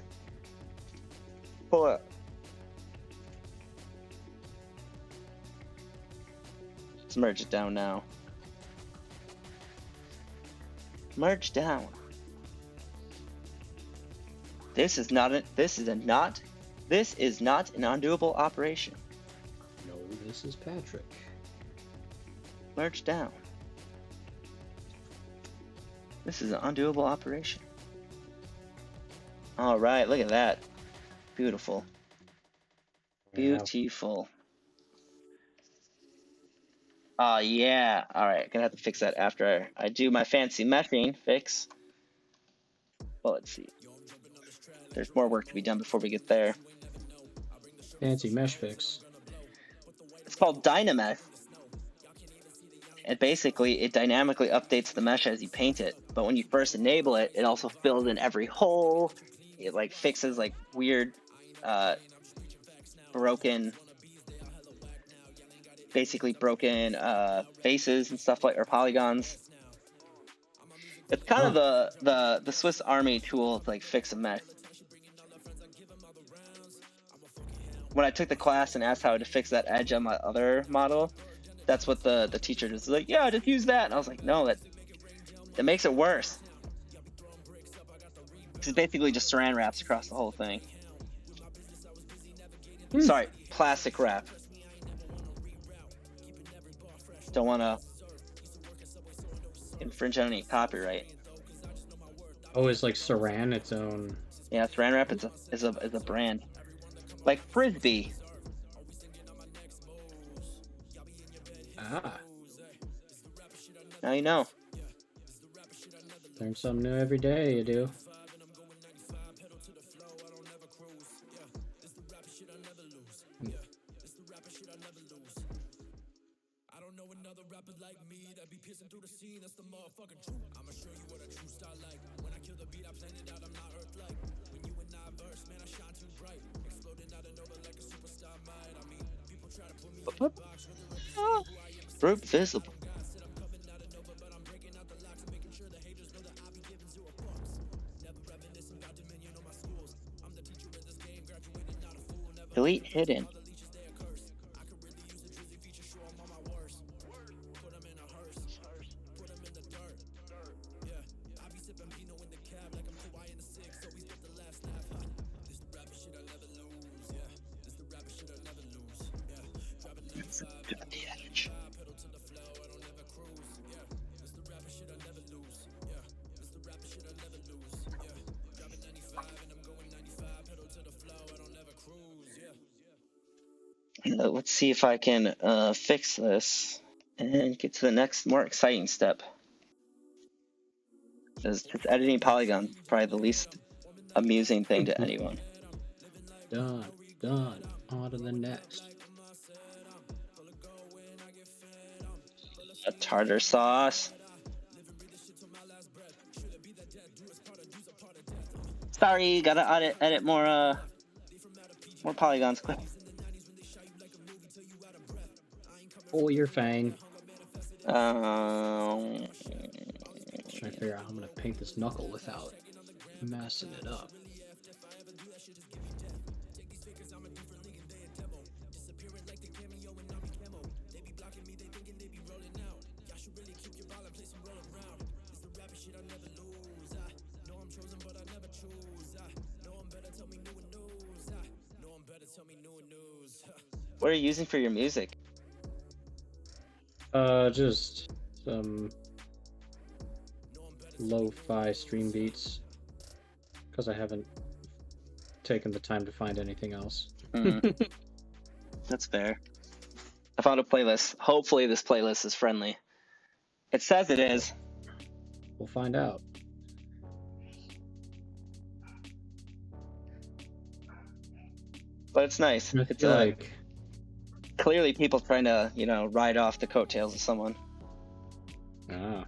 Pull it. Let's merge it down now. Merge down. This is not an undoable operation. No, this is Patrick. Merge down. This is an undoable operation. All right, look at that. Beautiful. Beautiful. Oh, yeah. All right, gonna have to fix that after I do my fancy meshing fix. Well, let's see. There's more work to be done before we get there. Fancy mesh fix. It's called Dynamesh. And basically, it dynamically updates the mesh as you paint it. But when you first enable it, it also fills in every hole. It like fixes like weird, broken faces and stuff like, or polygons. It's kind of the Swiss Army tool to like fix a mesh. When I took the class and asked how to fix that edge on my other model, that's what the teacher was like, yeah, just use that. And I was like, no, that makes it worse. It's basically just saran wraps across the whole thing. Sorry, plastic wrap. Don't want to infringe on any copyright. Oh, is like Saran its own? Yeah, saran wrap is a brand. Like Frisbee. Ah. Now you know. Learn something new every day, you do. Group visible. Delete hidden. Let's see if I can fix this and get to the next, more exciting step. Just editing polygons is probably the least amusing thing to anyone. Done. On to the next. A tartar sauce. Sorry, gotta edit more polygons quick. Oh, you're fine. Um, Trying to figure out how I'm gonna paint this knuckle without messing it up. what are you using for your music? Just some lo-fi stream beats, because I haven't taken the time to find anything else. That's fair. I found a playlist. Hopefully this playlist is friendly. It says it is. We'll find out. But it's nice. I It's feel like clearly people trying to, ride off the coattails of someone. ah,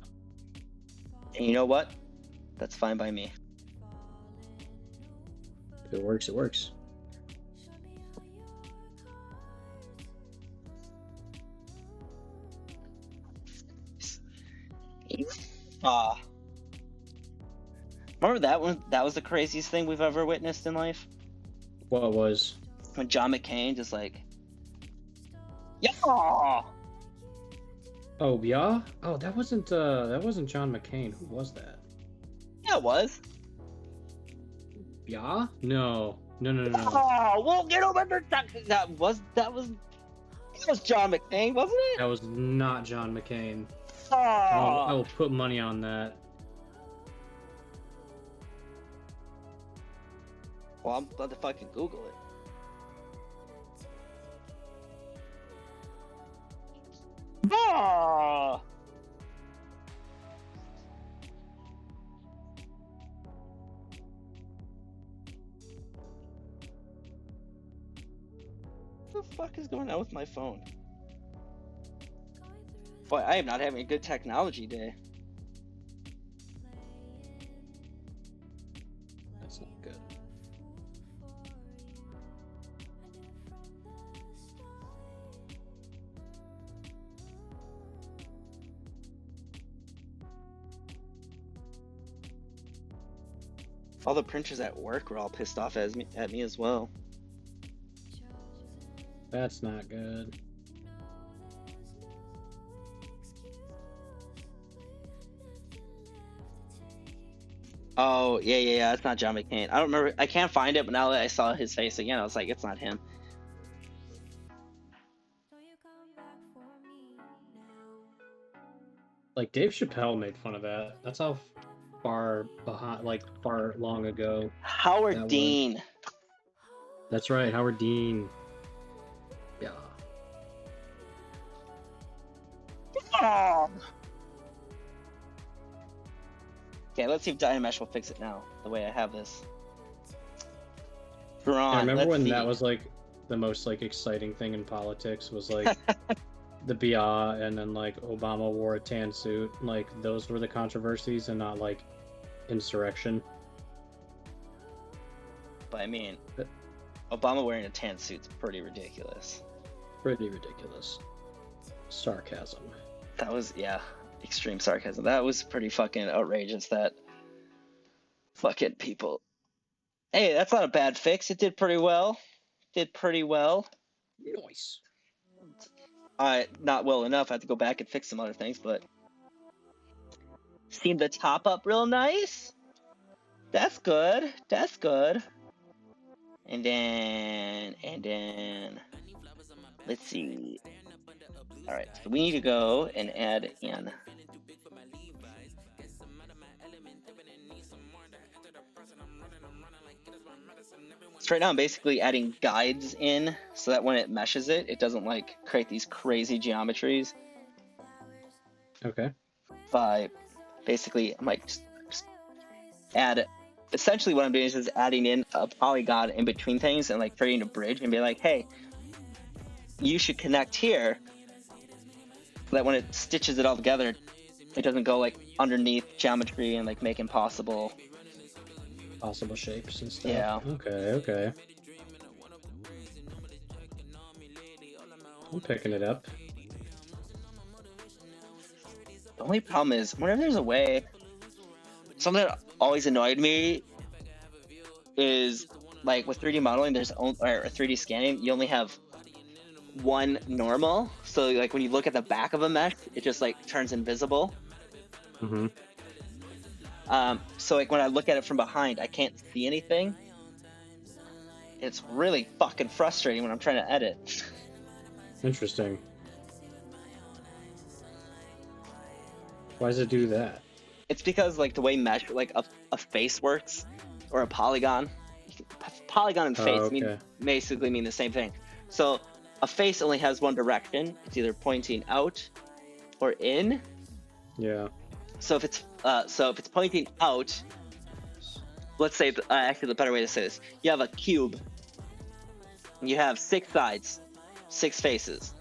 And you know what? That's fine by me. if it works, it works. Remember that one? That was the craziest thing we've ever witnessed in life. What was? When John McCain just like, yeah. Oh yeah. Oh, that wasn't John McCain. Who was that? Yeah, it was. Yeah? No. No. Oh, well, that was John McCain, wasn't it? That was not John McCain. Oh. I will put money on that. Well, I'm glad to fucking Google it. Oh. What the fuck is going on with my phone? Boy, I am not having a good technology day. That's not good. All the printers at work were all pissed off at me as well. That's not good. Oh, yeah, it's not John McCain. I don't remember. I can't find it, but now that I saw his face again, I was like, it's not him. Like Dave Chappelle made fun of that. That's how far behind, like far long ago. Howard Dean. That's right, Howard Dean. Yeah. Oh. Okay, let's see if Dynamesh will fix it now, the way I have this. I remember when that was like the most like exciting thing in politics was like the BR, and then like Obama wore a tan suit. Like those were the controversies and not like insurrection. But I mean, Obama wearing a tan suit's pretty ridiculous. Pretty ridiculous. Sarcasm. That was, yeah, extreme sarcasm. That was pretty fucking outrageous that fucking people. Hey, that's not a bad fix. It did pretty well. Nice. Not well enough. I have to go back and fix some other things, but seemed to top up real nice. That's good. And then let's see. All right, so we need to go and add in. So right now I'm basically adding guides in so that when it meshes it doesn't like create these crazy geometries. Okay. By basically, I'm like just add. Essentially, what I'm doing is just adding in a polygon in between things and like creating a bridge and be like, hey, you should connect here, so that when it stitches it all together, it doesn't go like underneath geometry and like make impossible possible shapes and stuff. Yeah. Okay. I'm picking it up. The only problem is, whenever there's a way, something that always annoyed me is like with 3D modeling, or 3D scanning, you only have one normal. So like when you look at the back of a mesh, it just like turns invisible. Mm-hmm. So like when I look at it from behind, I can't see anything. It's really fucking frustrating when I'm trying to edit. Interesting. Why does it do that? It's because like the way mesh, like a face works, or a polygon. Polygon and face okay. basically mean the same thing. So a face only has one direction. It's either pointing out or in. Yeah. So if it's pointing out, let's say actually the better way to say this: you have a cube. You have 6 sides, 6 faces.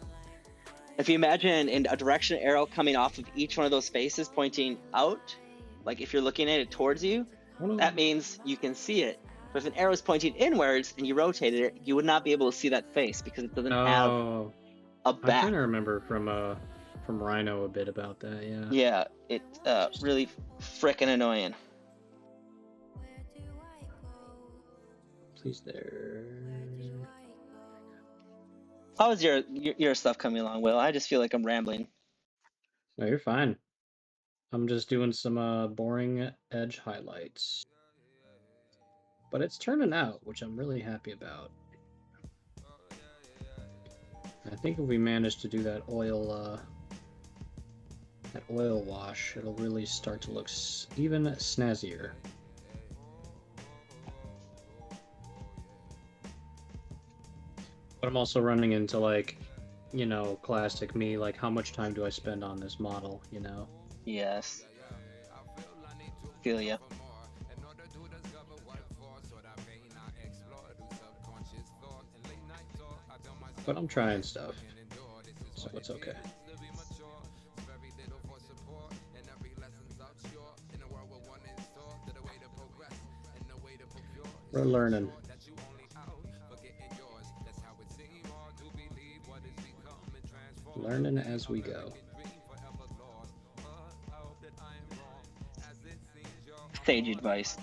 If you imagine in a direction arrow coming off of each one of those faces pointing out, like if you're looking at it towards you, that means you can see it. But if an arrow is pointing inwards and you rotated it, you would not be able to see that face because it doesn't have a back. I kind of remember from Rhino a bit about that. Yeah. Yeah, it's really frickin' annoying. Please there. How is your stuff coming along, Will? I just feel like I'm rambling. No, you're fine. I'm just doing some boring edge highlights. But it's turning out, which I'm really happy about. I think if we manage to do that oil wash, it'll really start to look even snazzier. But I'm also running into, like, you know, classic me, like, how much time do I spend on this model, you know? Yes. Feel ya. But I'm trying stuff, so it's okay. We're learning. Learning as we go. Sage advice.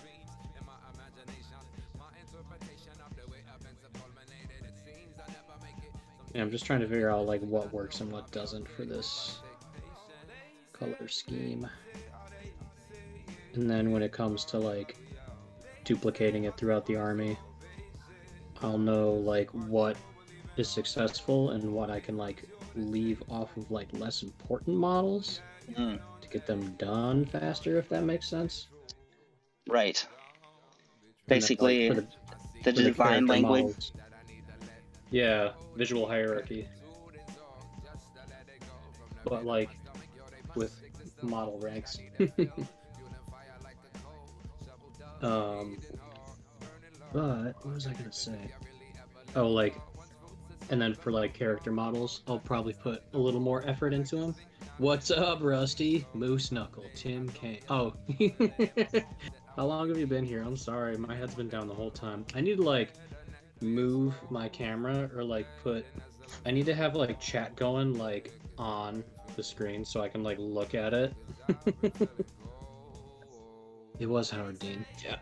Yeah, I'm just trying to figure out like what works and what doesn't for this color scheme. And then when it comes to like duplicating it throughout the army, I'll know like what is successful and what I can like leave off of like less important models to get them done faster, if that makes sense. Right. Basically, then, like, the design language. Models. Yeah, visual hierarchy. But like with model ranks. But what was I gonna say? Oh, like, and then for like character models, I'll probably put a little more effort into them. What's up, Rusty? Moose Knuckle, Tim Kane. Oh, how long have you been here? I'm sorry, my head's been down the whole time. I need to like move my camera or like I need to have like chat going like on the screen so I can like look at it. It was Howard Dean. Yeah.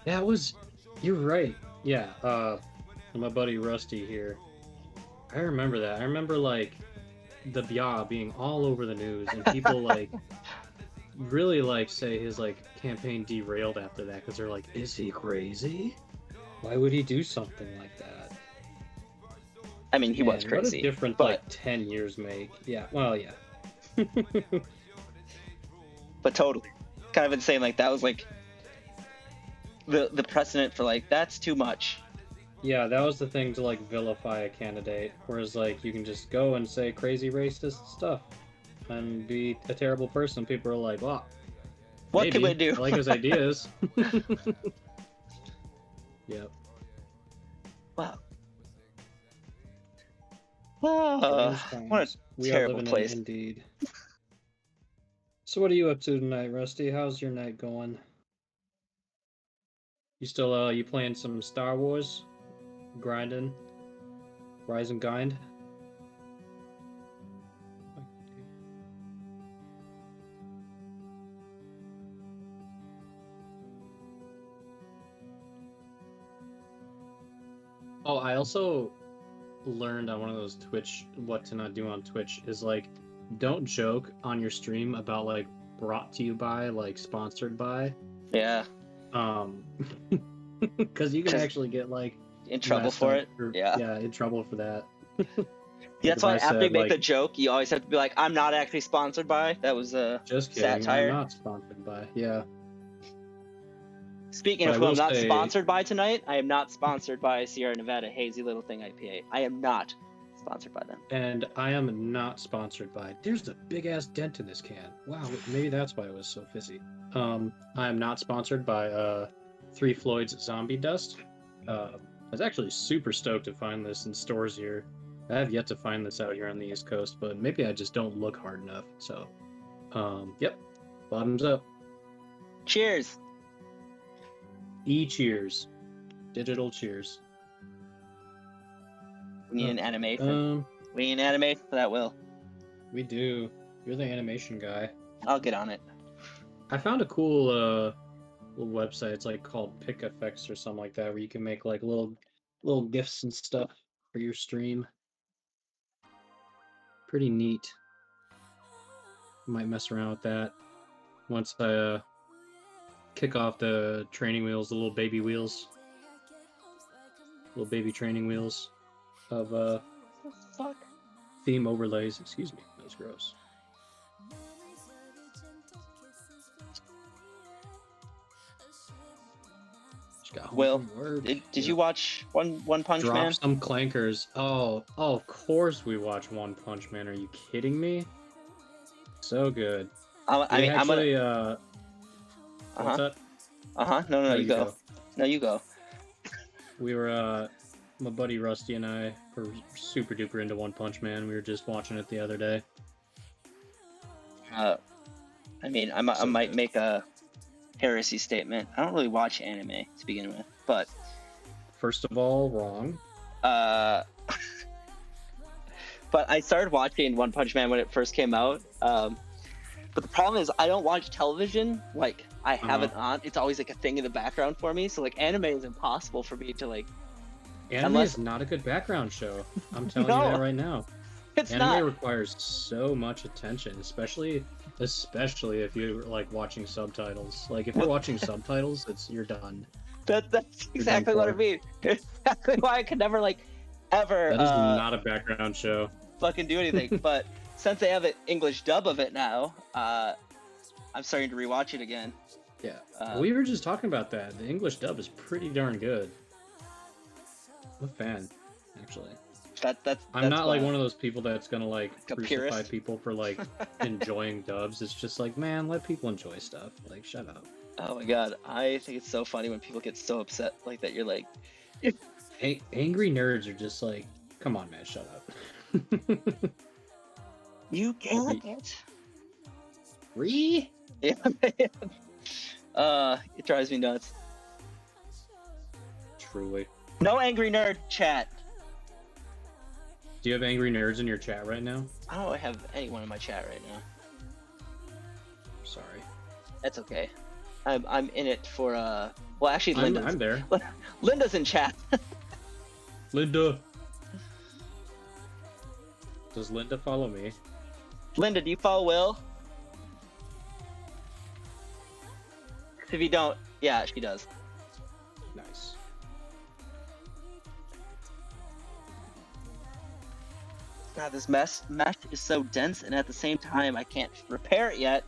Yeah, it was. You're right. Yeah. My buddy Rusty here. I remember that. I remember like the Bia being all over the news and people like really like say his like campaign derailed after that because they're like, is he crazy? Why would he do something like that? I mean, he was crazy. What a difference like 10 years make. Yeah. Well, yeah. But totally, kind of insane. Like that was like the precedent for like that's too much. Yeah, that was the thing to like vilify a candidate, whereas like you can just go and say crazy racist stuff and be a terrible person. People are like, "Well, what can we do?" I like his ideas. Yep. Wow. What a terrible place. Indeed. So what are you up to tonight, Rusty? How's your night going? You still you playing some Star Wars? Grinding? Rise and grind? Oh, I also learned on one of those Twitch what to not do on Twitch is like don't joke on your stream about like brought to you by, like sponsored by. Yeah. Because you can actually get like in trouble for it. Yeah, in trouble for that. Yeah, that's why after you make the joke, you always have to be like, "I'm not actually sponsored by." That was a just kidding. satire. I'm not sponsored by. Yeah. Speaking of who I'm not sponsored by tonight, I am not sponsored by Sierra Nevada Hazy Little Thing IPA. I am not sponsored by them. And I am not sponsored by. There's a big ass dent in this can. Wow, maybe that's why it was so fizzy. I am not sponsored by Three Floyd's Zombie Dust. I was actually super stoked to find this in stores here. I have yet to find this out here on the East Coast, but maybe I just don't look hard enough. So, yep, bottoms up. Cheers. Cheers. Digital cheers. We need an animation. We need an animation for that, Will. We do. You're the animation guy. I'll get on it. I found a cool little website. It's like called Pick Effects or something like that, where you can make like little GIFs and stuff for your stream. Pretty neat. Might mess around with that once I kick off the training wheels, the little baby wheels, little baby training wheels of fuck? Theme overlays. Excuse me, that was gross. Will, did you watch One Punch Man? Drop some clankers. Oh, of course we watch One Punch Man. Are you kidding me? So good. I mean, actually, what's that? No, you go. No, you go. We were, my buddy Rusty and I were super duper into One Punch Man. We were just watching it the other day. I mean, I might make a heresy statement. I don't really watch anime to begin with, but first of all, wrong. But I started watching One Punch Man when it first came out. But the problem is I don't watch television. Like I have it on. It's always like a thing in the background for me. So like anime is impossible for me to like. Anime is not a good background show. I'm telling you that right now. It's anime not. Requires so much attention, especially if you're like watching subtitles. Like if you're watching subtitles, you're done. That's exactly what I mean. Exactly why I could never like ever. That is not a background show. Fucking do anything. But since they have an English dub of it now, I'm starting to rewatch it again. Yeah, we were just talking about that. The English dub is pretty darn good. I'm a fan, actually. I'm not like one of those people that's gonna like crucify people for like enjoying dubs. It's just like, man, let people enjoy stuff. Like, shut up. Oh my god, I think it's so funny when people get so upset like that. You're like, angry nerds are just like, come on, man, shut up. You get it. Yeah, man. It drives me nuts. Truly. No angry nerd chat. Do you have angry nerds in your chat right now? I don't have anyone in my chat right now. Sorry. That's okay. I'm in it for well, actually, Linda's. I'm there. Linda's in chat. Linda. Does Linda follow me? Linda, do you follow Will? If you don't, yeah, she does. Nice. God, this mesh is so dense, and at the same time, I can't repair it yet.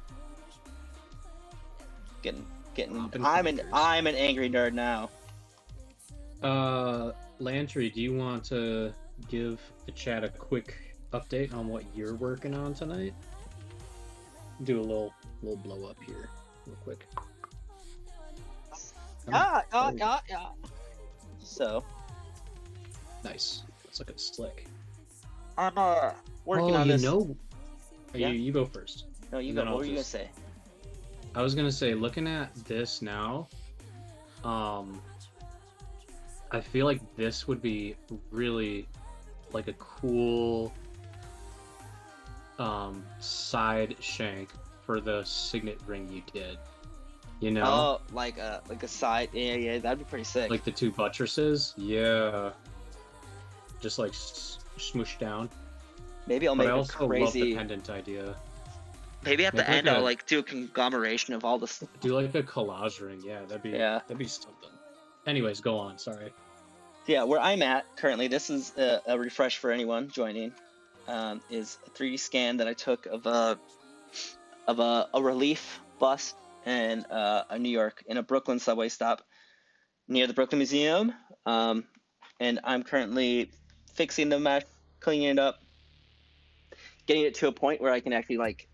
I'm an angry nerd now. Lantry, do you want to give the chat a quick update on what you're working on tonight? Do a little blow up here, real quick. Yeah. So nice. That's looking slick. I'm working on this. You go first. No, you go. What were you gonna say? I was gonna say, looking at this now, I feel like this would be really like a cool side shank for the signet ring you did. You know? Oh, like a side. Yeah, that'd be pretty sick. Like the two buttresses? Yeah. Just like smoosh down. Maybe I'll But make I a also love crazy. the pendant idea. Maybe at Make the like end I'll like do a conglomeration of all this. Do like a collage ring. Yeah, that'd be something. Anyways, go on. Sorry. Yeah, where I'm at currently, this is a refresh for anyone joining. Is a 3D scan that I took of a relief bust in a New York in a Brooklyn subway stop near the Brooklyn Museum. And I'm currently fixing the mesh, cleaning it up, getting it to a point where I can actually like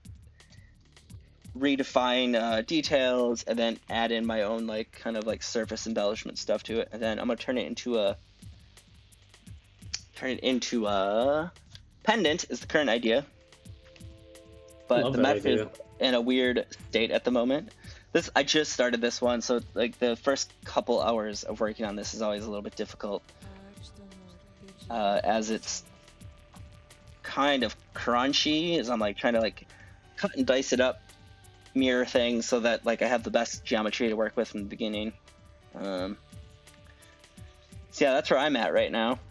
redefine details and then add in my own like kind of like surface embellishment stuff to it. And then I'm gonna turn it into a pendant is the current idea. But the mesh is in a weird state at the moment. I just started this one, so like the first couple hours of working on this is always a little bit difficult, as it's kind of crunchy. As I'm like trying to like cut and dice it up, mirror things so that like I have the best geometry to work with from the beginning. So yeah, that's where I'm at right now. Okay.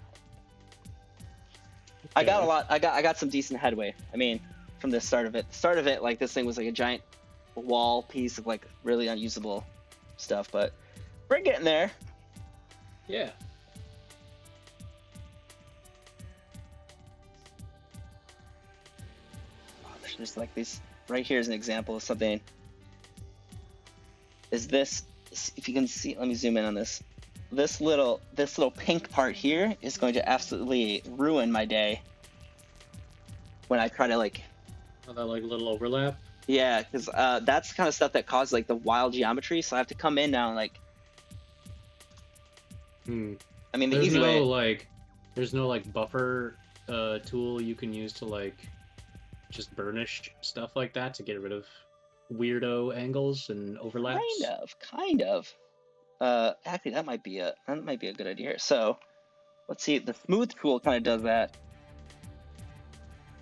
I got a lot. I got some decent headway. I mean, from the start of it, like this thing was like a giant wall piece of like really unusable stuff, but we're getting there. Yeah. There's like these right here is an example of something. Is this, if you can see, let me zoom in on this. This little pink part here is going to absolutely ruin my day when I try to like. Oh, that like little overlap. Yeah, because that's the kind of stuff that causes like the wild geometry. So I have to come in now and like. I mean, the easy way. There's no like buffer tool you can use to like just burnish stuff like that to get rid of weirdo angles and overlaps. Kind of. Actually, that might be a good idea here. So, let's see. The smooth tool kind of does that.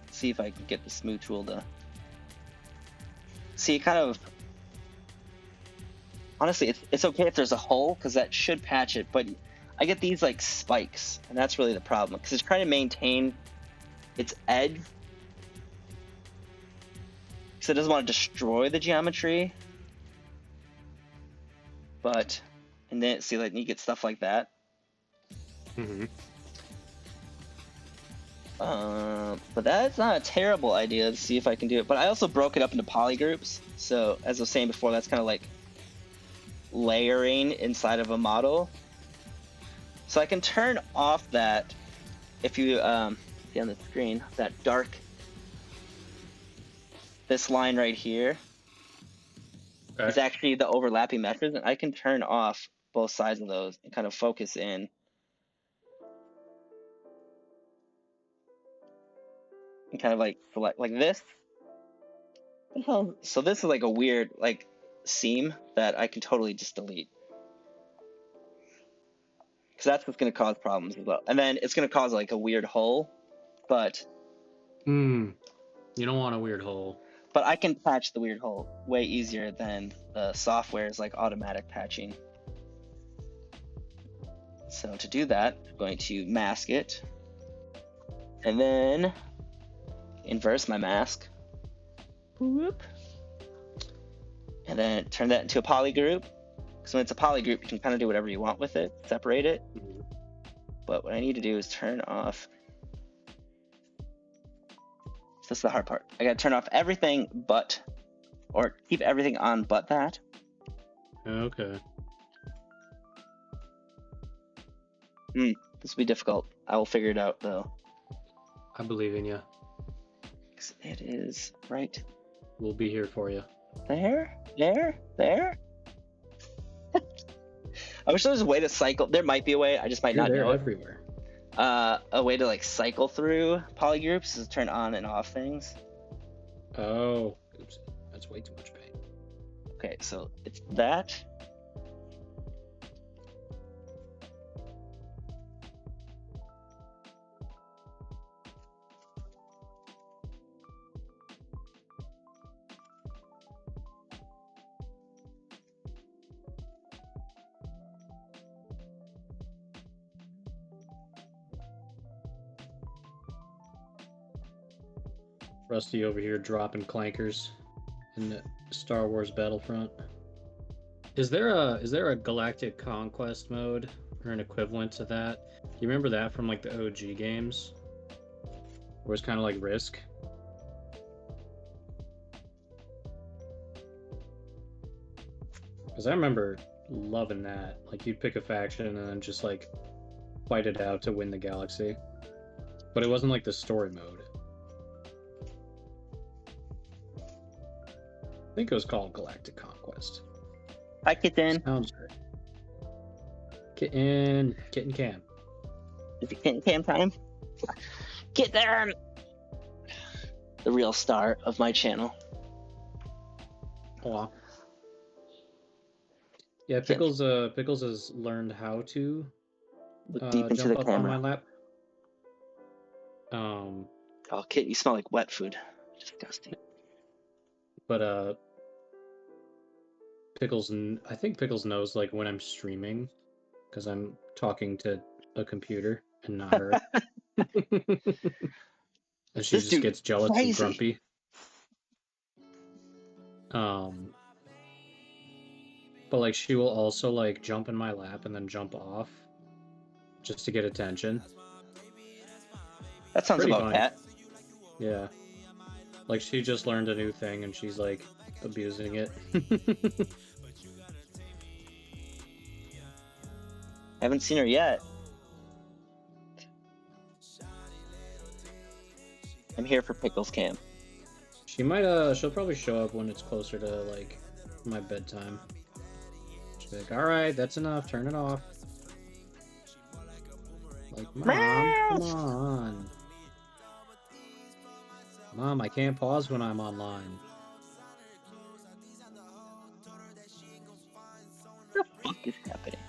Let's see if I can get the smooth tool to. See, kind of. Honestly, it's okay if there's a hole because that should patch it. But I get these like spikes, and that's really the problem because it's trying to maintain its edge. So it doesn't want to destroy the geometry. But. And then see, like you get stuff like that. But that's not a terrible idea to see if I can do it. But I also broke it up into polygroups. So as I was saying before, that's kind of like layering inside of a model. So I can turn off that. If you see on the screen, that dark. This line right here. Okay. Is actually the overlapping meshes, and I can turn off both sides of those and kind of focus in. And kind of like select like this. So this is like a weird like seam that I can totally just delete. Because that's what's going to cause problems as well. And then it's going to cause like a weird hole, but... You don't want a weird hole. But I can patch the weird hole way easier than the software's like automatic patching. So to do that, I'm going to mask it. And then inverse my mask. Whoop. And then turn that into a polygroup. Because when it's a polygroup, you can kind of do whatever you want with it, separate it. But what I need to do is turn off. So this is the hard part. I gotta turn off everything but, or keep everything on but that. Okay. This will be difficult. I will figure it out though. I believe in you. It is right. We'll be here for you. There. I wish there was a way to cycle. There might be a way. I just might not know. Everywhere. A way to like cycle through polygroups is turn on and off things. Oh, oops. That's way too much paint. Okay, so it's that. Rusty over here dropping clankers in the Star Wars Battlefront. Is there a Galactic Conquest mode or an equivalent to that? You remember that from like the OG games, where it's kind of like Risk? Because I remember loving that. Like you'd pick a faction and then just like fight it out to win the galaxy. But it wasn't like the story mode. I think it was called Galactic Conquest. Hi, Kitten. Sounds great. Kitten Cam. Is it Kitten Cam time? Kitten! The real star of my channel. Aw. Yeah, Pickles has learned how to Look deep into jump the up on my camera. lap. Oh, Kit, you smell like wet food. Disgusting. But Pickles, I think Pickles knows like when I'm streaming, because I'm talking to a computer and not her. And she This just dude gets jealous crazy. and grumpy. But like she will also like jump in my lap and then jump off just to get attention. That sounds Pretty about funny. Pat. Yeah. Like she just learned a new thing and she's like abusing it. Haven't seen her yet. I'm here for Pickles Cam. She might she'll probably show up when it's closer to like my bedtime. She'll be like, alright, that's enough, turn it off. Like, Mom, come on. Mom, I can't pause when I'm online. What the fuck is happening?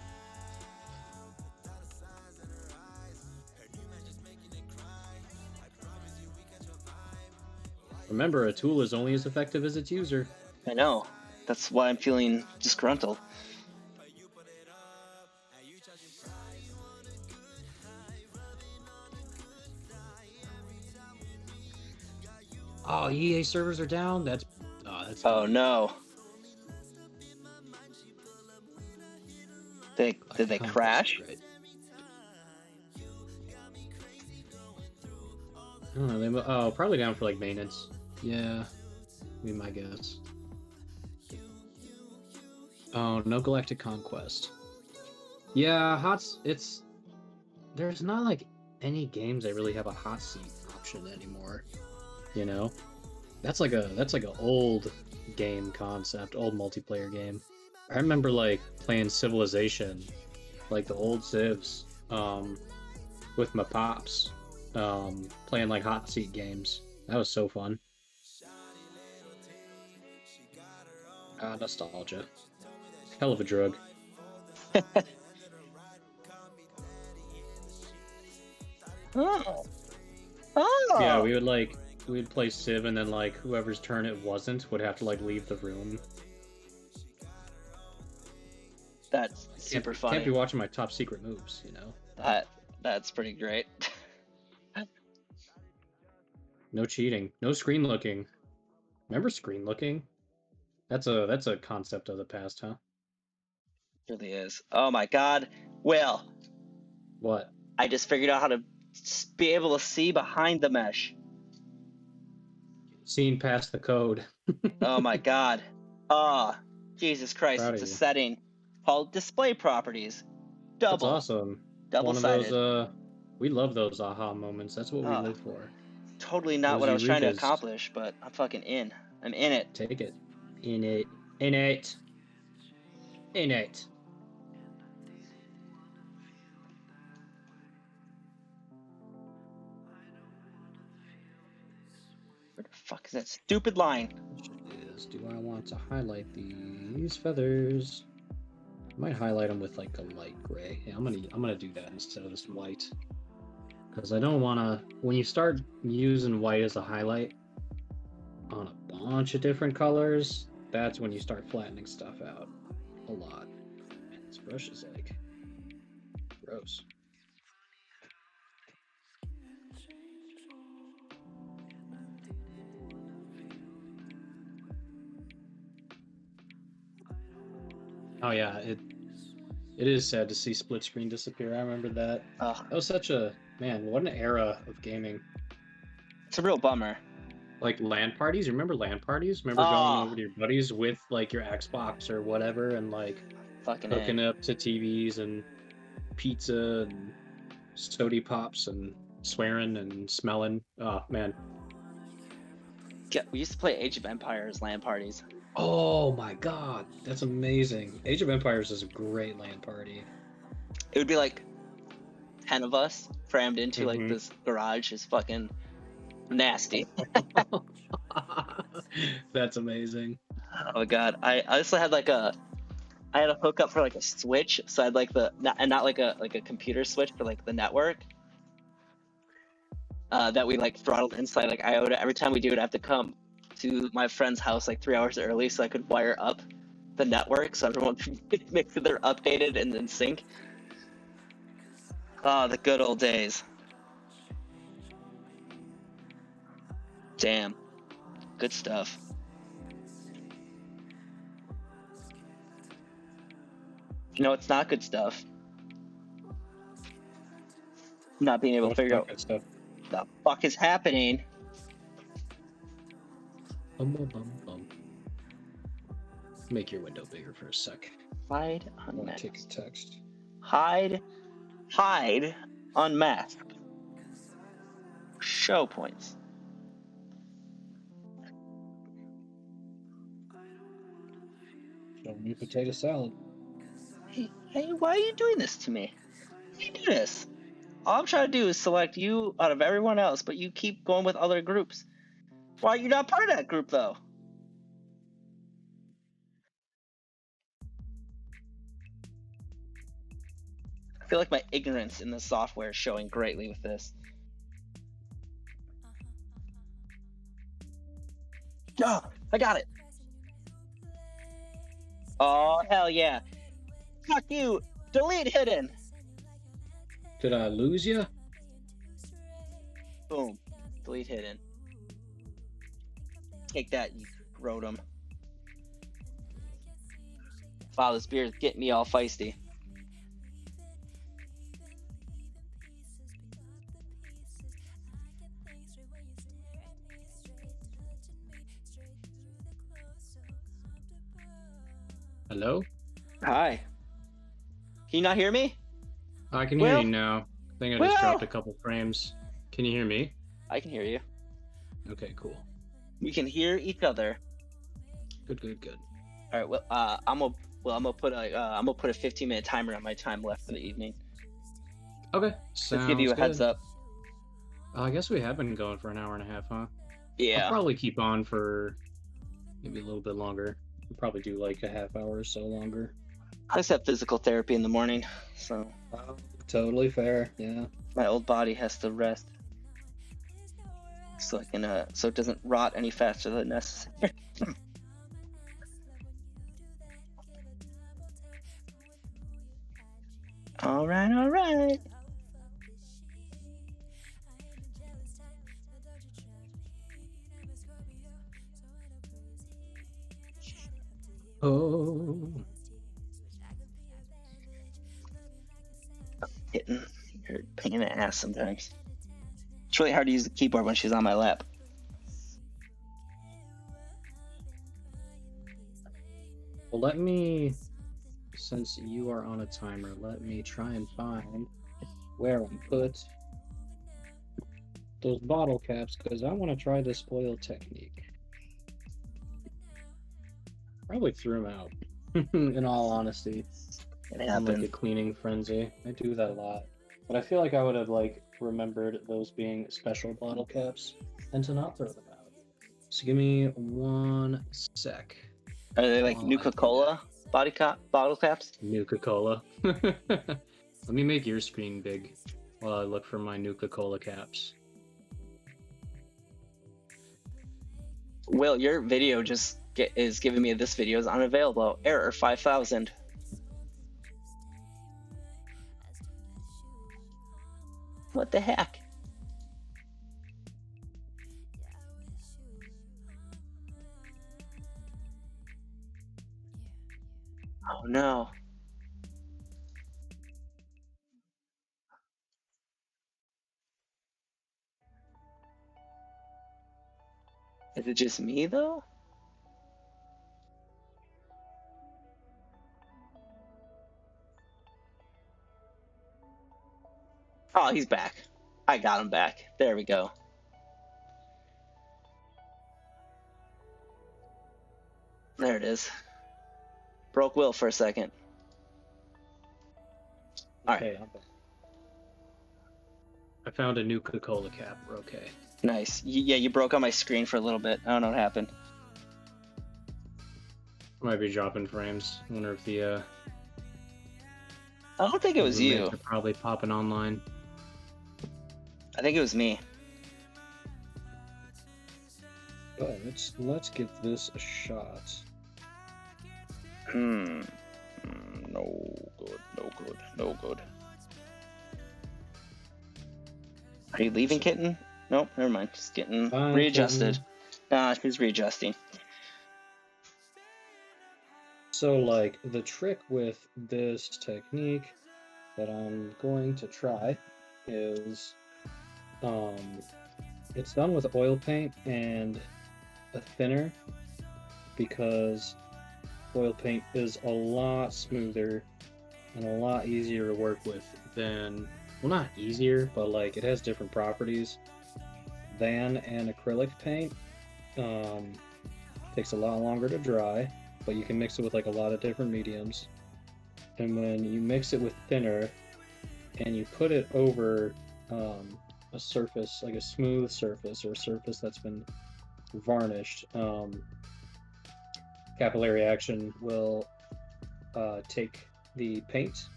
Remember, a tool is only as effective as its user. I know. That's why I'm feeling disgruntled. Oh, EA servers are down? That's Oh no. Did they crash? I don't know, they probably down for like maintenance. Yeah, be my guess. Oh, no Galactic Conquest. Yeah, there's not like any games that really have a hot seat option anymore. You know? That's like a old game concept, old multiplayer game. I remember like playing Civilization, like the old Civs, with my pops, playing like hot seat games. That was so fun. Nostalgia. Hell of a drug. Oh. Yeah, we'd play Civ and then like whoever's turn it wasn't would have to like leave the room. That's super funny. Can't be watching my top secret moves, you know. That's pretty great. No cheating, no screen looking. Remember screen looking? That's a concept of the past, huh? It really is. Oh my god. Will. What? I just figured out how to be able to see behind the mesh. Seeing past the code. Oh my god. Ah, Jesus Christ, Proud it's a of you. setting called display properties. That's Double. awesome. Double-sided. One of those, we love those aha moments. That's what we live for. Totally not Those what I was trying to Eureka's. accomplish, but I'm fucking in. I'm in it. Take it. In it. In it. In it. Where the fuck is that stupid line? Do I want to highlight these feathers? I might highlight them with like a light gray. Yeah, I'm gonna do that instead of this white. Because I don't want to. When you start using white as a highlight on a bunch of different colors, that's when you start flattening stuff out a lot. Man, this brush is like gross. Oh yeah, it is sad to see split screen disappear. I remember that. Ugh, That was such a man. What an era of gaming. it's a real bummer. Like LAN parties. Remember LAN parties? Remember going Oh, over to your buddies with like your Xbox or whatever, and like fucking A. hooking up to TVs and pizza and sody pops and swearing and smelling. Oh man. We used to play Age of Empires LAN parties. Oh my god, that's amazing. Age of Empires is a great LAN party. It would be like 10 of us crammed into like Mhm. this garage. Is fucking nasty. That's amazing. Oh my god. I also had like I had a hookup for like a switch, so I'd like not like a computer switch, but like the network. That we like throttled inside like IOTA. Every time we do it, I have to come to my friend's house like 3 hours early so I could wire up the network so everyone can make sure they're updated and in sync. Oh, the good old days. Damn. Good stuff. You know, it's not good stuff. Not being able to What's figure that out good stuff? what the fuck is happening. Bum, bum, bum, bum. Make your window bigger for a sec. Hide, I want to take a unmask. text. Hide, unmask. Show points. Show me potato salad. Hey, why are you doing this to me? Why you do this? All I'm trying to do is select you out of everyone else, but you keep going with other groups. Why are you not part of that group, though? I feel like my ignorance in the software is showing greatly with this. Oh, I got it. Oh, hell yeah. Fuck you. Delete hidden. Did I lose you? Boom. Delete hidden. Take that, you Rotom. Wow, this beer is getting me all feisty. Hello? Hi. Can you not hear me? I can hear Will? you now. I think I Will? just dropped a couple frames. Can you hear me? I can hear you. Okay, cool. We can hear each other. Good, good, good. All right. Well, I'm gonna put a 15-minute timer on my time left for the evening. Okay, Just sounds give you a good. heads up. I guess we have been going for an hour and a half, huh? I'll Yeah. probably keep on for maybe a little bit longer. We'll probably do like a half hour or so longer. I just have physical therapy in the morning, so Totally fair, yeah. my old body has to rest, so I can so it doesn't rot any faster than necessary. All right, all right. Oh. Hitting her pain in the ass sometimes. It's really hard to use the keyboard when she's on my lap. Well, let me, since you are on a timer, let me try and find where I put those bottle caps, because I want to try this oil technique. Probably threw them out, in all honesty. It I'm like a happened. cleaning frenzy. I do that a lot. But I feel like I would have like remembered those being special bottle caps and to not throw them out. So give me 1 sec. Are they like while I do Nuka-Cola bottle caps? Nuka-Cola. Let me make your screen big while I look for my Nuka-Cola caps. Will, your video just is giving me this video is unavailable. Error 5000. What the heck? Oh no. Is it just me though? Oh, he's back. I got him back. There we go. There it is. Broke Will for a second. All right. Okay, I'm back. I found a new Coca-Cola cap. We're okay. Nice. Yeah, you broke on my screen for a little bit. I don't know what happened. Might be dropping frames. I wonder if the I don't think it was you. roommates are probably popping online. I think it was me. Oh, let's give this a shot. No good. No good. No good. Are you leaving, kitten? Nope, never mind. Just getting Bye, readjusted. kitten. Nah, she's readjusting. So, like, the trick with this technique that I'm going to try is, it's done with oil paint and a thinner, because oil paint is a lot smoother and a lot easier to work with than, well, not easier, but like it has different properties than an acrylic paint. Takes a lot longer to dry, but you can mix it with like a lot of different mediums. And when you mix it with thinner and you put it over a surface, like a smooth surface or a surface that's been varnished, capillary action will take the paint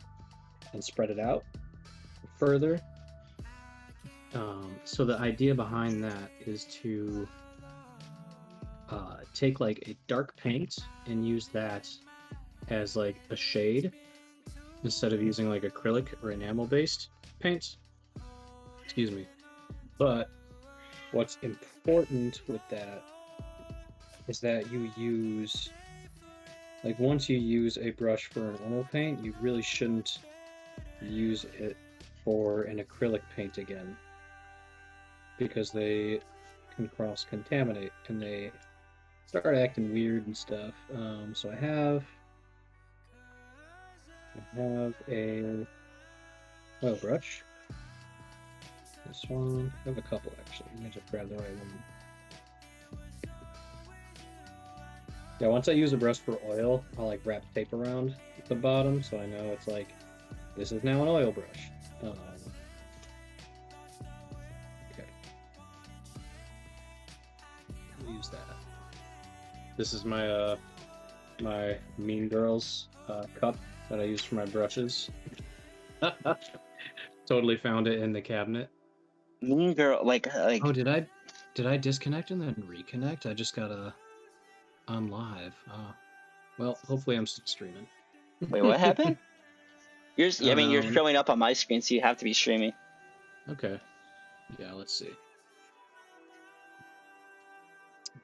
and spread it out further. So the idea behind that is to take like a dark paint and use that as like a shade instead of using like acrylic or enamel based paint. Excuse me. But what's important with that is that you use, like, once you use a brush for an oil paint, you really shouldn't use it for an acrylic paint again, because they can cross contaminate and they start acting weird and stuff. So I have a oil brush. This one. I have a couple actually. Let me just grab the right one. Yeah, once I use a brush for oil, I'll like wrap tape around the bottom so I know it's like, this is now an oil brush. Okay. I'll use that. This is my my Mean Girls cup that I use for my brushes. Totally found it in the cabinet. Mean Girl, like. Oh, did I disconnect and then reconnect? I just gotta. I'm live. Well, hopefully I'm still streaming. Wait, what happened? I mean, you're Um, showing up on my screen, so you have to be streaming. Okay. Yeah, let's see.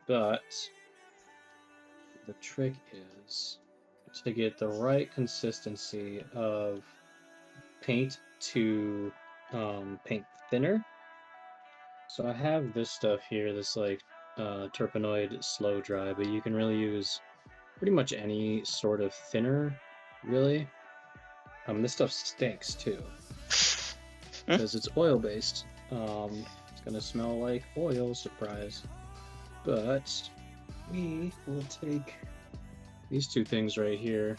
But the trick is to get the right consistency of paint to paint thinner. So I have this stuff here, this like terpenoid slow dry, but you can really use pretty much any sort of thinner, really. This stuff stinks too, because it's oil based. It's gonna smell like oil, surprise. But we will take these two things right here,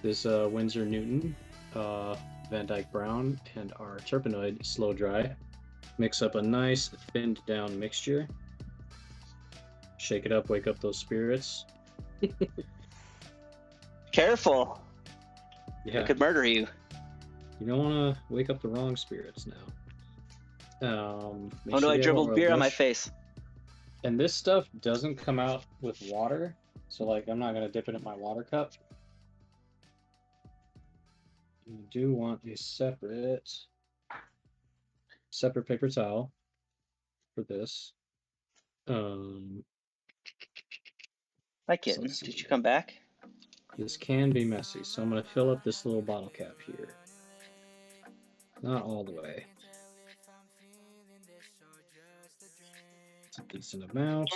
this Winsor Newton, Van Dyke Brown, and our terpenoid slow dry. Mix up a nice thinned down mixture. Shake it up, wake up those spirits. Careful. Yeah. I could murder you. You don't want to wake up the wrong spirits now. Oh no, I dribbled beer on my face. And this stuff doesn't come out with water, so like I'm not gonna dip it in my water cup. You do want a separate paper towel for this. Hi, kitten. Did you come back? This can be messy, so I'm going to fill up this little bottle cap here. Not all the way. It's a decent amount.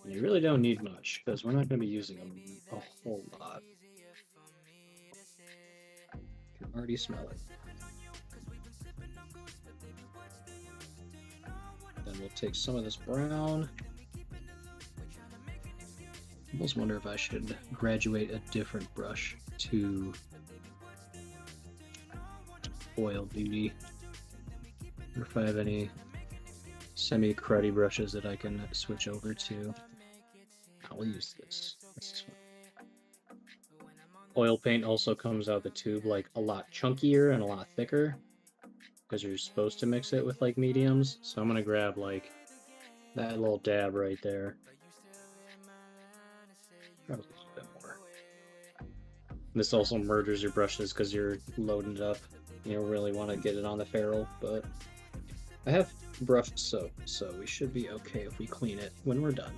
You really don't need much, because we're not going to be using a whole lot. You can already smell it. Then we'll take some of this brown. I almost wonder if I should graduate a different brush to oil beauty, or if I have any semi-cruddy brushes that I can switch over to. I'll use this. This is fun. Oil paint also comes out the tube like a lot chunkier and a lot thicker, because you're supposed to mix it with like mediums. So I'm gonna grab like that little dab right there. Probably a little bit more. This also murders your brushes because you're loading it up. You don't really want to get it on the ferrule, but I have brush soap, so we should be okay if we clean it when we're done.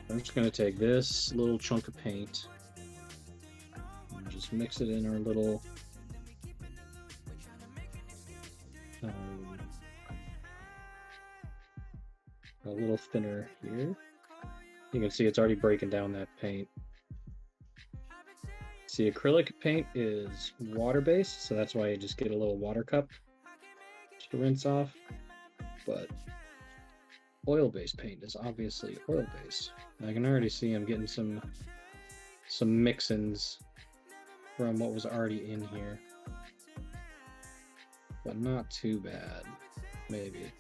I'm just going to take this little chunk of paint and just mix it in our little a little thinner here. You can see it's already breaking down that paint. See, acrylic paint is water-based, so that's why you just get a little water cup to rinse off. But oil-based paint is obviously oil-based. I can already see I'm getting some mix-ins from what was already in here. But not too bad, maybe.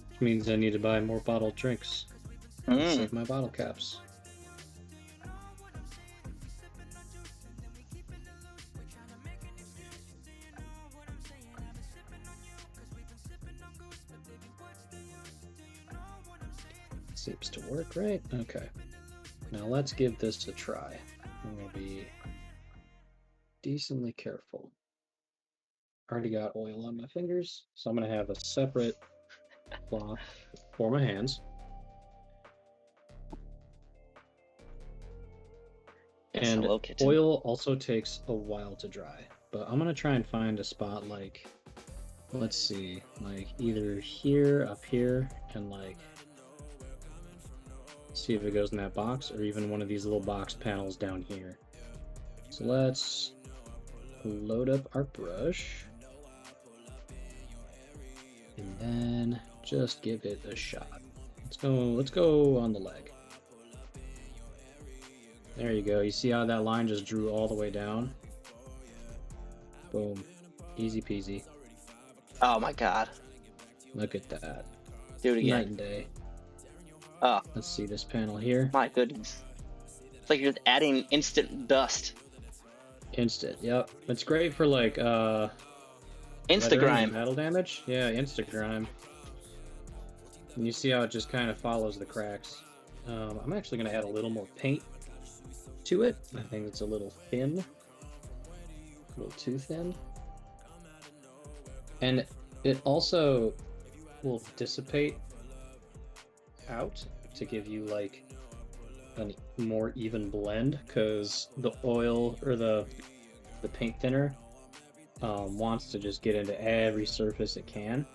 Which means I need to buy more bottled drinks. Save my bottle caps. Seems to work, right? Okay. Now let's give this a try. I'm going to be decently careful. Already got oil on my fingers, so I'm going to have a separate cloth for my hands. And oil also takes a while to dry, but I'm going to try and find a spot like, let's see, like either here, up here, and like see if it goes in that box, or even one of these little box panels down here. So let's load up our brush and then just give it a shot. Let's go on the leg. There you go. You see how that line just drew all the way down? Boom. Easy peasy. Oh my god. Look at that. Do it again. Night and day. Oh. Let's see this panel here. My goodness. It's like you're just adding instant dust. Instant, yep. It's great for like Instagram. Metal damage? Yeah, Instagram. And you see how it just kind of follows the cracks. I'm actually going to add a little more paint to it. I think it's a little thin. A little too thin. And it also will dissipate out to give you like a more even blend, because the oil or the paint thinner wants to just get into every surface it can,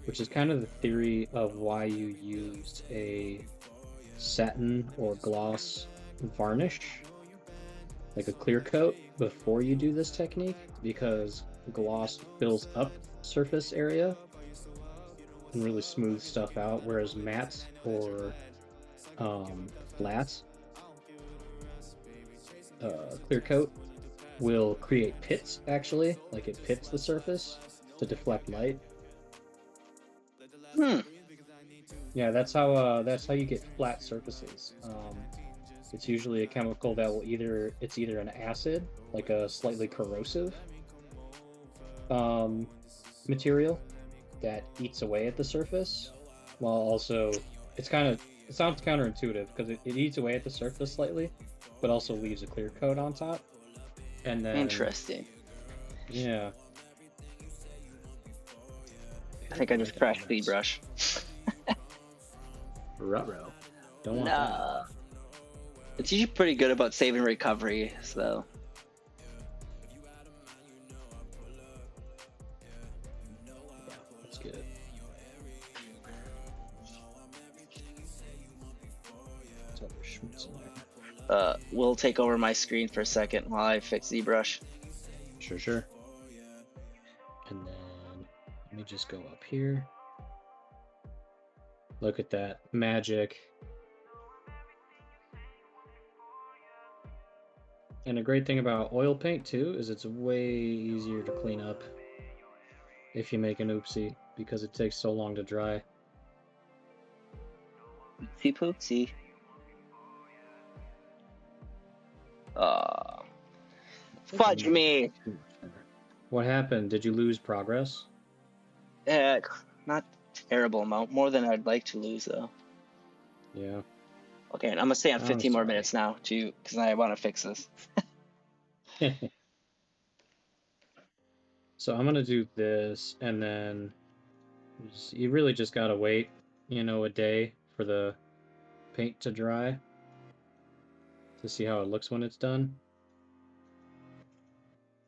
which is kind of the theory of why you used a satin or gloss varnish, like a clear coat, before you do this technique, because gloss fills up surface area and really smooth stuff out, whereas mattes or flats, clear coat will create pits, actually, like it pits the surface to deflect light. Yeah, that's how you get flat surfaces. It's usually a chemical that will either an acid, like a slightly corrosive material that eats away at the surface, while also it's kind of It sounds counterintuitive because it eats away at the surface slightly, but also leaves a clear coat on top. And then, Interesting. yeah. I think I just crashed Zbrush. Ruh-roh. Don't want No. It's usually pretty good about saving recovery, so. Yeah, that's good. We'll take over my screen for a second while I fix Zbrush. Sure. And then let me just go up here. Look at that magic. And a great thing about oil paint too is it's way easier to clean up if you make an oopsie because it takes so long to dry. Oopsie poopsie. Fudge me! What happened? Did you lose progress? Not terrible amount. More than I'd like to lose, though. Yeah. Okay, and I'm gonna stay on 15 more sorry. minutes now, too, because I want to fix this. So I'm gonna do this, and then you really just gotta wait, a day for the paint to dry to see how it looks when it's done.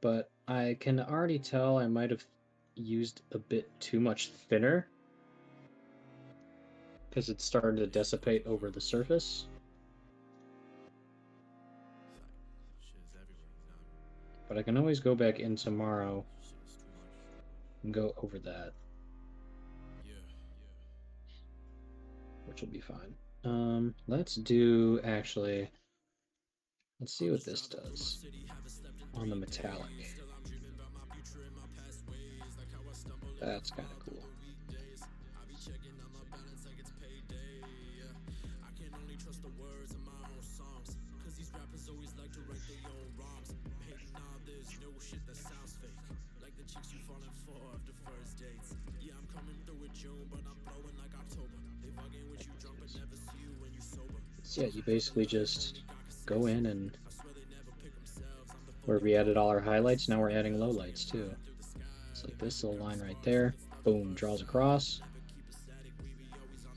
But I can already tell I might have used a bit too much thinner because it's starting to dissipate over the surface. But I can always go back in tomorrow and go over that, which will be fine. Let's see what this does on the metallic. That's kind of cool. So yeah, you basically just go in and where we added all our highlights, now we're adding lowlights too. It's like this little line right there. Boom, draws across.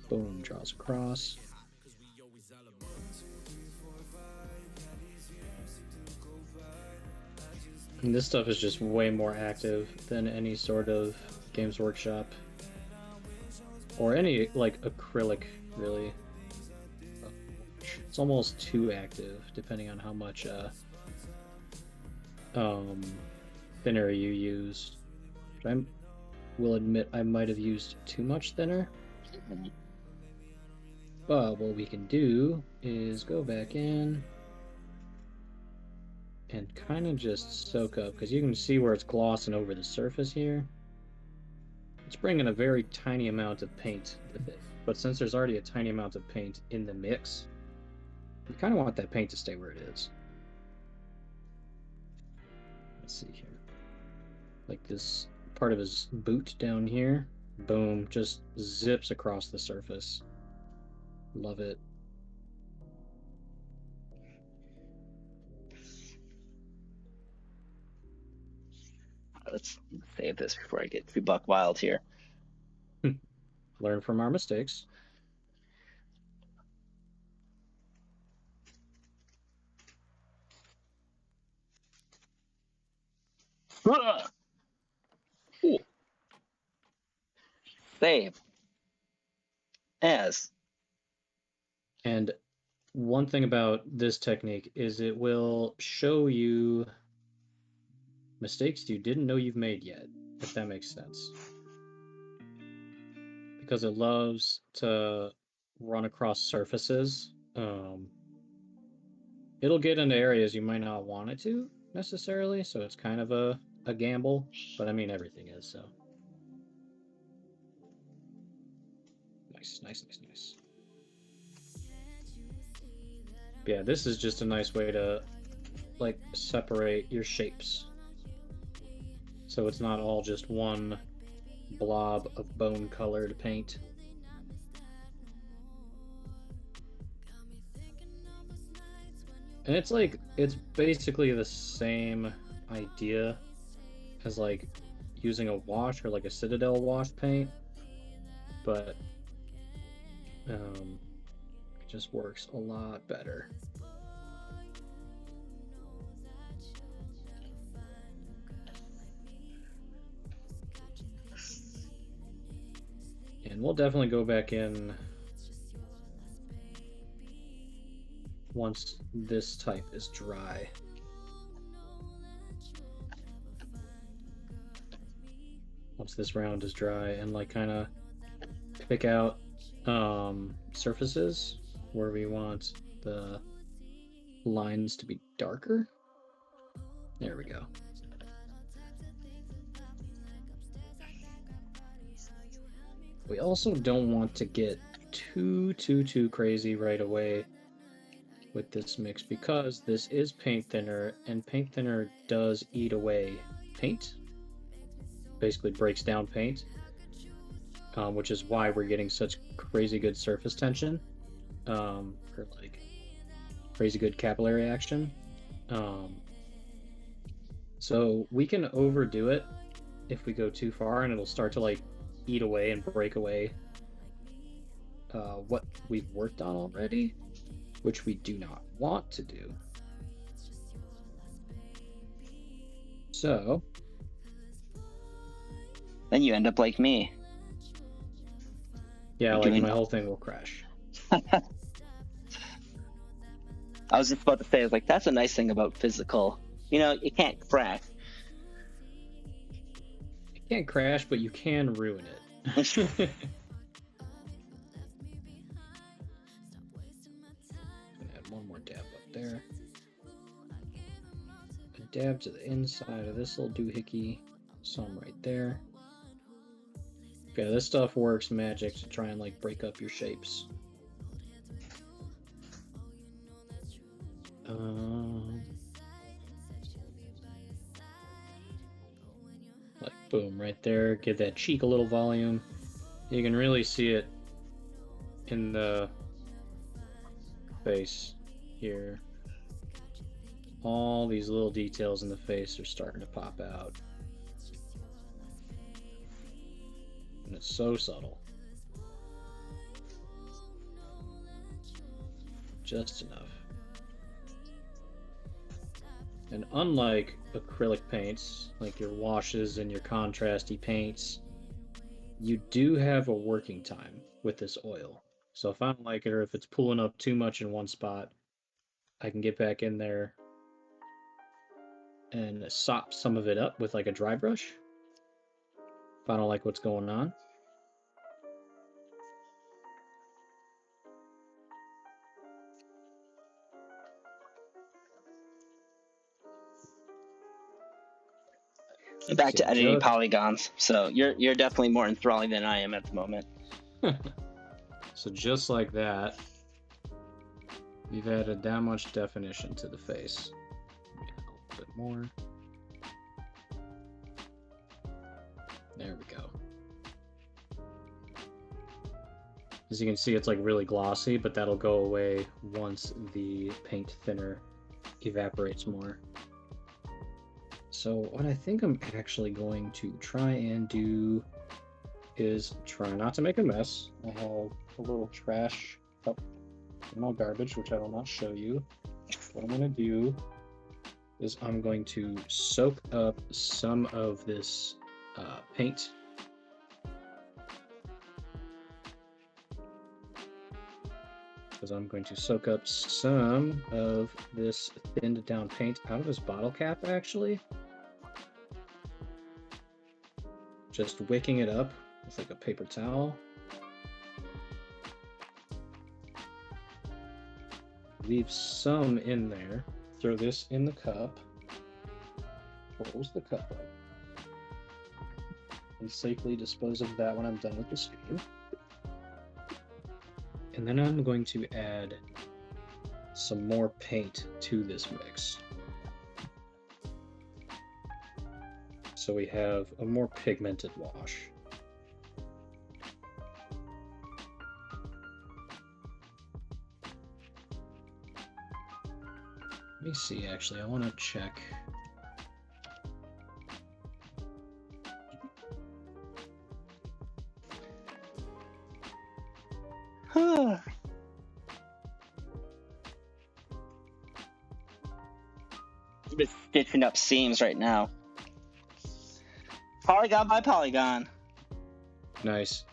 Boom, draws across. And this stuff is just way more active than any sort of Games Workshop or any like acrylic, really. It's almost too active, depending on how much thinner you used. But I will admit I might have used too much thinner. But what we can do is go back in and kind of just soak up, because you can see where it's glossing over the surface here. It's bringing a very tiny amount of paint with it, but since there's already a tiny amount of paint in the mix, you kind of want that paint to stay where it is. Let's see here. Like this part of his boot down here, boom, just zips across the surface. Love it. Let's save this before I get too buck wild here. Learn from our mistakes. Ooh. Save as. And one thing about this technique is it will show you mistakes you didn't know you've made yet, if that makes sense. Because it loves to run across surfaces. It'll get into areas you might not want it to necessarily, so it's kind of a gamble, but I mean everything is, so. Nice. Yeah, this is just a nice way to like separate your shapes. So it's not all just one blob of bone colored paint. And it's basically the same idea as like using a wash or like a Citadel wash paint, but it just works a lot better. And we'll definitely go back in once this type is dry. Once this round is dry, and like kind of pick out surfaces where we want the lines to be darker. There we go. We also don't want to get too crazy right away with this mix, because this is paint thinner, and paint thinner does eat away paint. Basically breaks down paint, which is why we're getting such crazy good surface tension, or like crazy good capillary action. So we can overdo it if we go too far, and it'll start to like eat away and break away what we've worked on already, which we do not want to do. So then you end up like me. Yeah, like my whole thing will crash. I was just about to say, I was like, that's a nice thing about physical. You know, it can't crash. It can't crash, but you can ruin it. Add one more dab up there. A dab to the inside of this little doohickey. Some right there. Okay, this stuff works magic to try and like break up your shapes. Like boom, right there. Give that cheek a little volume. You can really see it in the face here. All these little details in the face are starting to pop out. And it's so subtle. Just enough. And unlike acrylic paints, like your washes and your contrasty paints, you do have a working time with this oil. So if I don't like it, or if it's pulling up too much in one spot, I can get back in there and sop some of it up with like a dry brush if I don't like what's going on. Back to editing polygons, so you're definitely more enthralling than I am at the moment. So just like that, we've added that much definition to the face. Maybe a little bit more. There we go. As you can see, it's like really glossy, but that'll go away once the paint thinner evaporates more. So what I think I'm actually going to try and do is try not to make a mess. I have a little trash up in my garbage, which I will not show you. What I'm going to do is I'm going to soak up some of this paint. Because I'm going to soak up some of this thinned down paint out of this bottle cap, actually. Just wicking it up with like a paper towel. Leave some in there. Throw this in the cup. Close the cup up. And safely dispose of that when I'm done with the stream. And then I'm going to add some more paint to this mix. So we have a more pigmented wash. Let me see, actually, I want to check. I'm just stitching up seams right now. Polygon by polygon. Nice.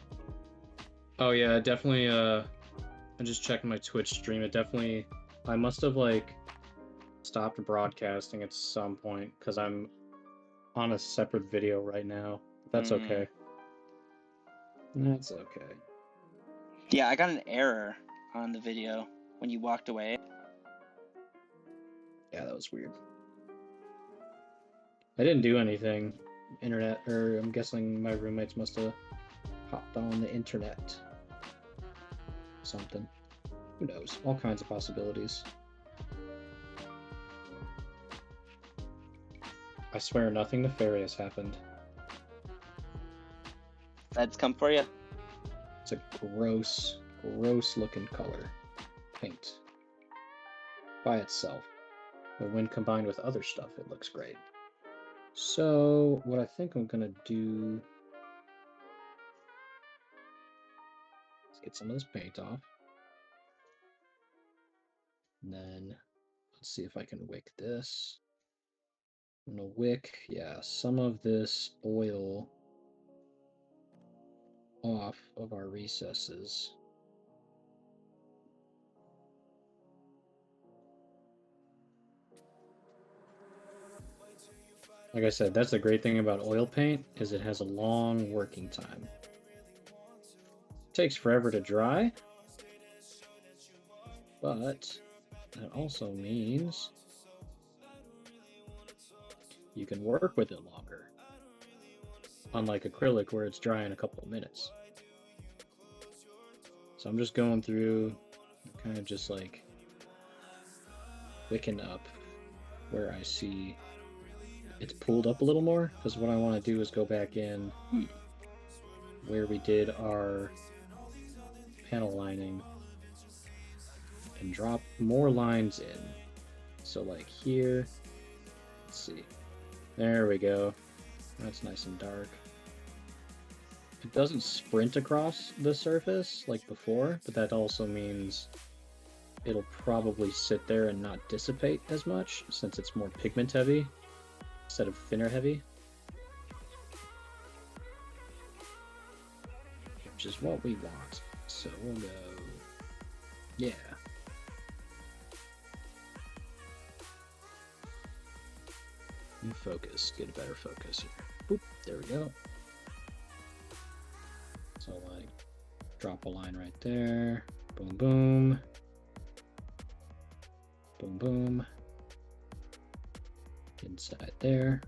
Oh yeah, definitely. I'm just checking my Twitch stream. It definitely. I must have like stopped broadcasting at some point because I'm on a separate video right now. That's okay. That's okay. Yeah, I got an error on the video when you walked away. Yeah, that was weird. I didn't do anything. Internet, or I'm guessing my roommates must have hopped on the internet. Something. Who knows? All kinds of possibilities. I swear nothing nefarious happened. That's come for you. It's a gross, gross looking color. Paint. By itself. But when combined with other stuff, it looks great. So, what I think I'm gonna do... Let's get some of this paint off. And then, let's see if I can wick this. I'm gonna wick, yeah, some of this oil off of our recesses. Like I said, that's the great thing about oil paint, is it has a long working time. It takes forever to dry, but that also means you can work with it longer. Unlike acrylic, where it's dry in a couple of minutes. So I'm just going through, kind of just like wicking up where I see it's pulled up a little more, because what I want to do is go back in where we did our panel lining and drop more lines in. So like here, let's see, there we go. That's nice and dark. It doesn't sprint across the surface like before, but that also means it'll probably sit there and not dissipate as much since it's more pigment heavy instead of thinner heavy. Which is what we want. So we'll go, yeah. New focus, get a better focus here. Boop, there we go. So like, drop a line right there. Boom, boom. Boom, boom. Inside there.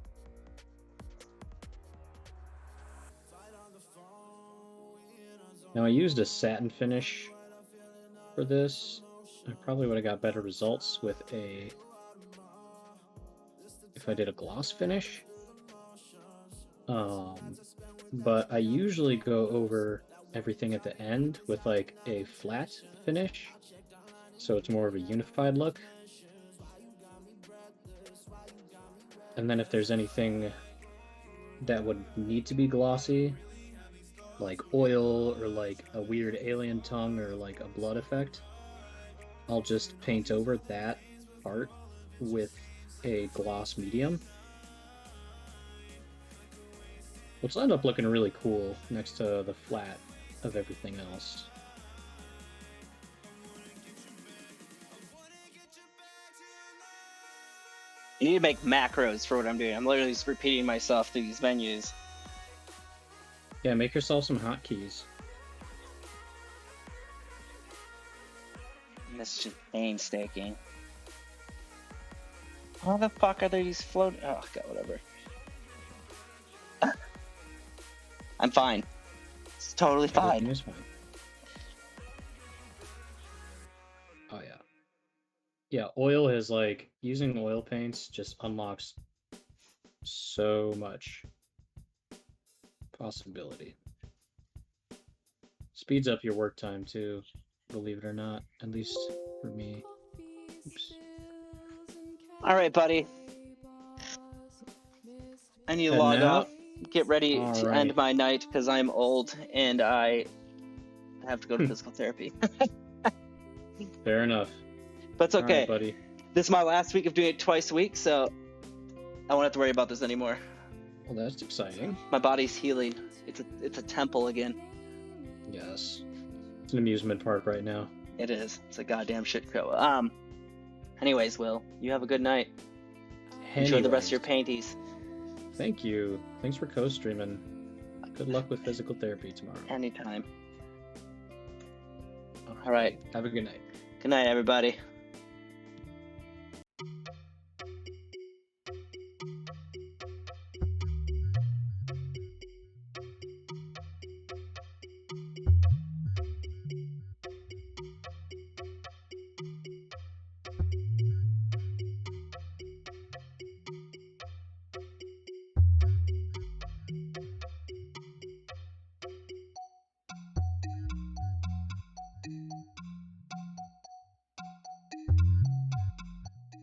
Now I used a satin finish for this. I probably would have got better results with if I did a gloss finish. But I usually go over everything at the end with like a flat finish, so it's more of a unified look. And then if there's anything that would need to be glossy, like oil or like a weird alien tongue or like a blood effect, I'll just paint over that part with a gloss medium, which will end up looking really cool next to the flat of everything else. You need to make macros for what I'm doing. I'm literally just repeating myself through these menus. Yeah, make yourself some hotkeys. This is just painstaking. How the fuck are there these floating? Oh god, whatever. I'm fine. It's totally fine. Everything is fine. Oh yeah. Yeah, oil is like, using oil paints just unlocks so much possibility. Speeds up your work time too, believe it or not, at least for me. Oops. All right, buddy. I need to Heading log out? off. Get ready All to right. end my night because I'm old and I have to go to physical therapy. Fair enough. But it's All right, okay. buddy. This is my last week of doing it twice a week, so I won't have to worry about this anymore. Well, that's exciting. My body's healing. It's a temple again. Yes. It's an amusement park right now. It is. It's a goddamn shit show. Anyways, Will, you have a good night. Enjoy the rest of your painties. Thank you. Thanks for co-streaming. Good luck with physical therapy tomorrow. Anytime. All right. Have a good night. Good night, everybody.